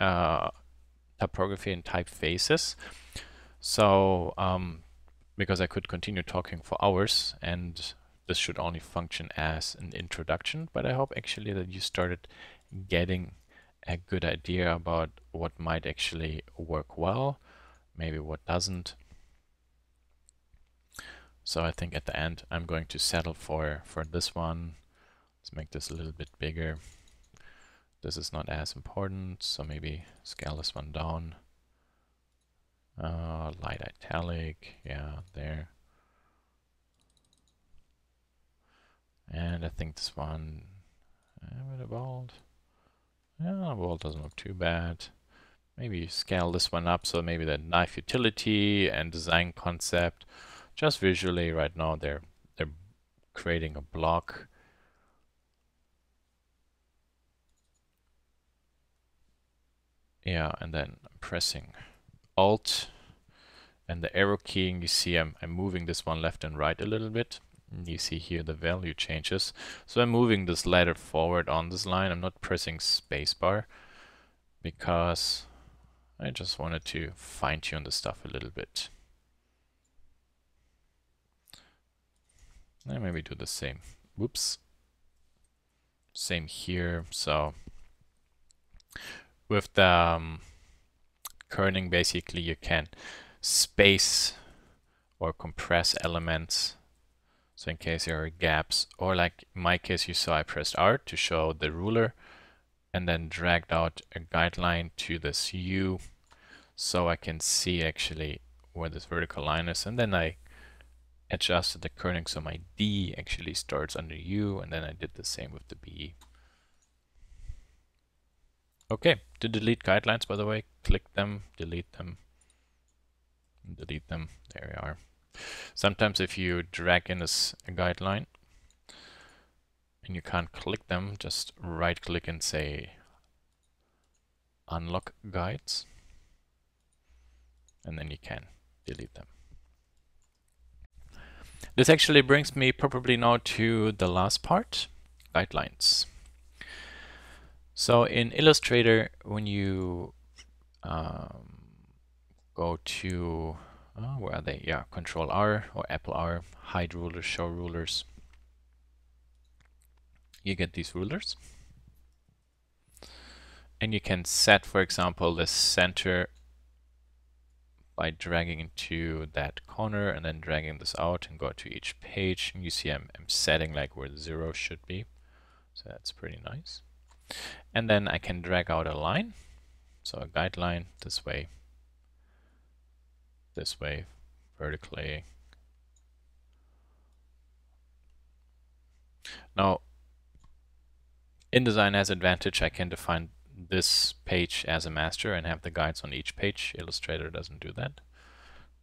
typography and typefaces. So because I could continue talking for hours, and this should only function as an introduction, but I hope actually that you started getting a good idea about what might actually work well, maybe what doesn't. So I think at the end I'm going to settle for this one. Let's make this a little bit bigger. This is not as important, so maybe scale this one down. Light italic, yeah, there. And I think this one, with a bold. Yeah, bold doesn't look too bad. Maybe scale this one up, so maybe the knife utility and design concept. Just visually right now they're creating a block. Yeah, and then I'm pressing Alt and the arrow keying. You see I'm moving this one left and right a little bit. And you see here the value changes. So I'm moving this letter forward on this line. I'm not pressing spacebar because I just wanted to fine-tune the stuff a little bit. And maybe do the same. Whoops. Same here. So with the kerning, basically you can space or compress elements. So in case there are gaps, or like in my case, you saw I pressed R to show the ruler and then dragged out a guideline to this U so I can see actually where this vertical line is, and then I adjusted the kerning so my D actually starts under U, and then I did the same with the B. Okay, to delete guidelines, by the way, click them, delete them, delete them. There we are. Sometimes if you drag in a guideline and you can't click them, just right click and say unlock guides, and then you can delete them. This actually brings me probably now to the last part, guidelines. So in Illustrator, when you go to, where are they? Yeah, Control R or Apple R, hide rulers, show rulers. You get these rulers. And you can set, for example, the center by dragging into that corner and then dragging this out and go to each page. And you see I'm setting like where the 0 should be. So that's pretty nice. And then I can drag out a line. So a guideline this way, vertically. Now, InDesign has advantage. I can define this page as a master and have the guides on each page. Illustrator doesn't do that.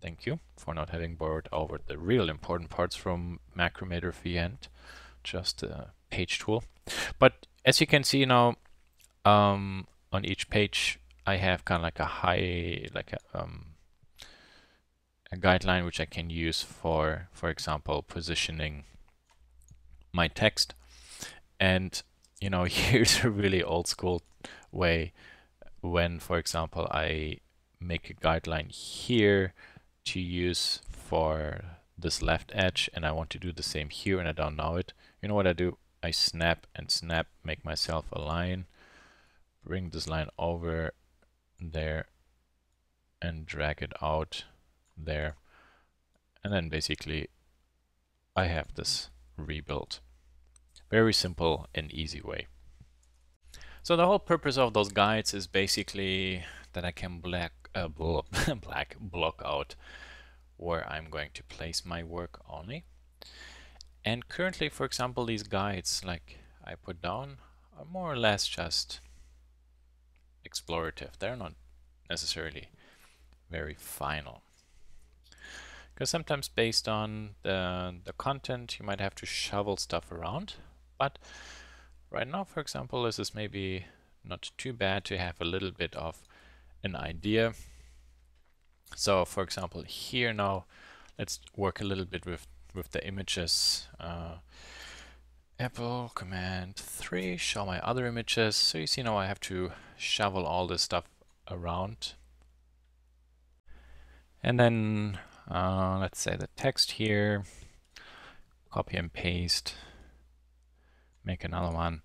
Thank you for not having borrowed over the real important parts from Macrometer and just a page tool. But as you can see now, on each page, I have kind of like a guideline which I can use for example, positioning my text. And you know, here's a really old school way when, for example, I make a guideline here to use for this left edge and I want to do the same here and I don't know it. You know what I do? I snap and snap, make myself a line, bring this line over there and drag it out there. And then basically I have this rebuilt. Very simple and easy way. So the whole purpose of those guides is basically that I can block out where I'm going to place my work only. And currently, for example, these guides like I put down are more or less just explorative. They're not necessarily very final. Because sometimes based on the content, you might have to shovel stuff around. But right now, for example, this is maybe not too bad to have a little bit of an idea. So for example, here now, let's work a little bit with the images. Apple Command 3, show my other images. So you see now I have to shovel all this stuff around. And then let's say the text here, copy and paste, make another one.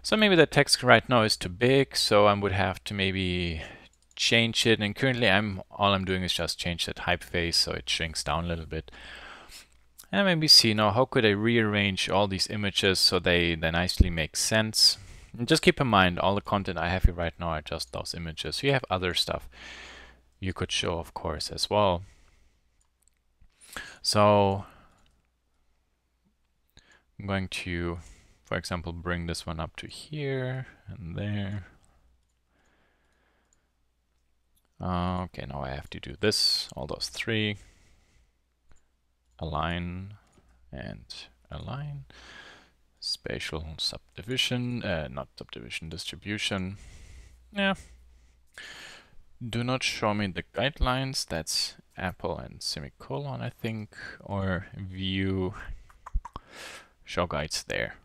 So maybe the text right now is too big, so I would have to maybe change it. And currently all I'm doing is just change the typeface so it shrinks down a little bit. And maybe see now how could I rearrange all these images so they nicely make sense. And just keep in mind all the content I have here right now are just those images. You have other stuff you could show, of course, as well. So I'm going to, for example, bring this one up to here and there. Okay, now I have to do this, all those three. Align and align. Spatial subdivision, not subdivision, distribution. Yeah. Do not show me the guidelines. That's Apple and semicolon, I think, or view show guides there.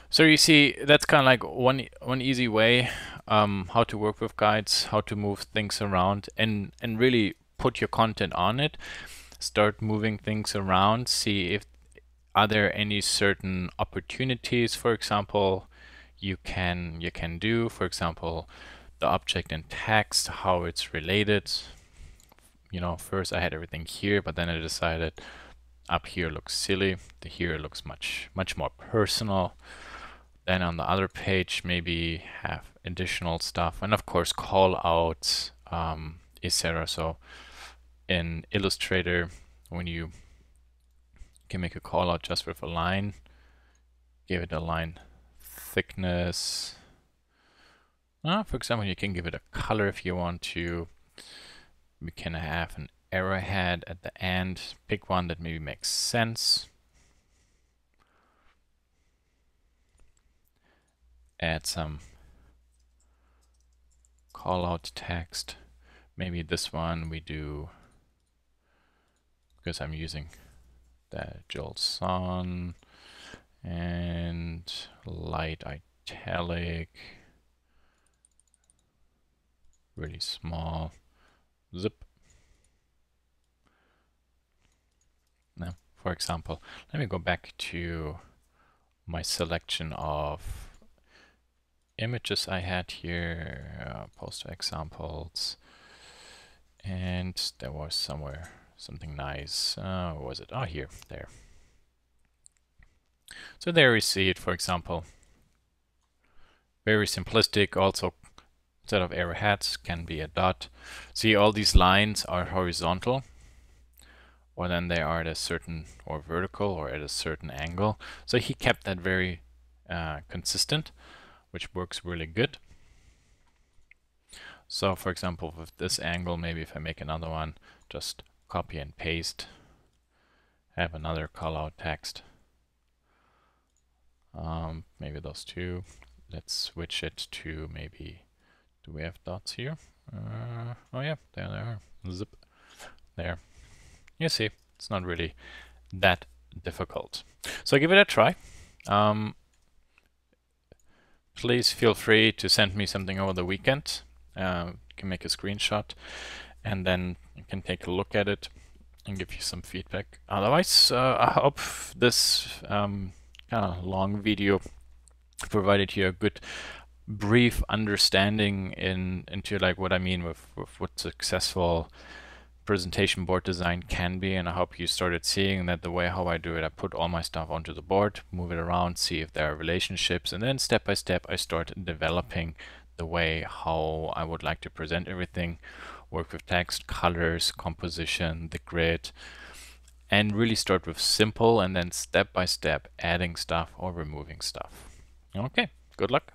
So you see, that's kind of like one easy way how to work with guides, how to move things around, and really put your content on it. Start moving things around. See if are there any certain opportunities, for example, you can do. For example, the object and text, how it's related. You know, first I had everything here, but then I decided up here looks silly. The here looks much more personal. Then on the other page, maybe have additional stuff, and of course call outs, etc. So in Illustrator, when you can make a call out just with a line, give it a line thickness. For example, you can give it a color if you want to. We can have an arrowhead at the end. Pick one that maybe makes sense. Add some call out text. Maybe this one we do because I'm using the Joel Sun and light italic, really small, zip. Now, for example, let me go back to my selection of images I had here, poster examples, and there was somewhere something nice. Where was it? Oh, here, there. So there we see it, for example. Very simplistic. Also, instead of arrowheads, can be a dot. See, all these lines are horizontal, or then they are at a certain, or vertical, or at a certain angle. So he kept that very consistent, which works really good. So for example, with this angle, maybe if I make another one, just copy and paste, have another callout text. Maybe those two. Let's switch it to maybe, do we have dots here? Oh yeah, there they are. Zip. There. You see, it's not really that difficult. So give it a try. Please feel free to send me something over the weekend. You can make a screenshot and then you can take a look at it and give you some feedback. Otherwise, I hope this kind of long video provided you a good brief understanding into like what I mean with what successful presentation board design can be, and I hope you started seeing that the way how I do it, I put all my stuff onto the board, move it around, see if there are relationships, and then step by step I start developing the way how I would like to present everything, work with text, colors, composition, the grid, and really start with simple and then step by step adding stuff or removing stuff. Okay, good luck.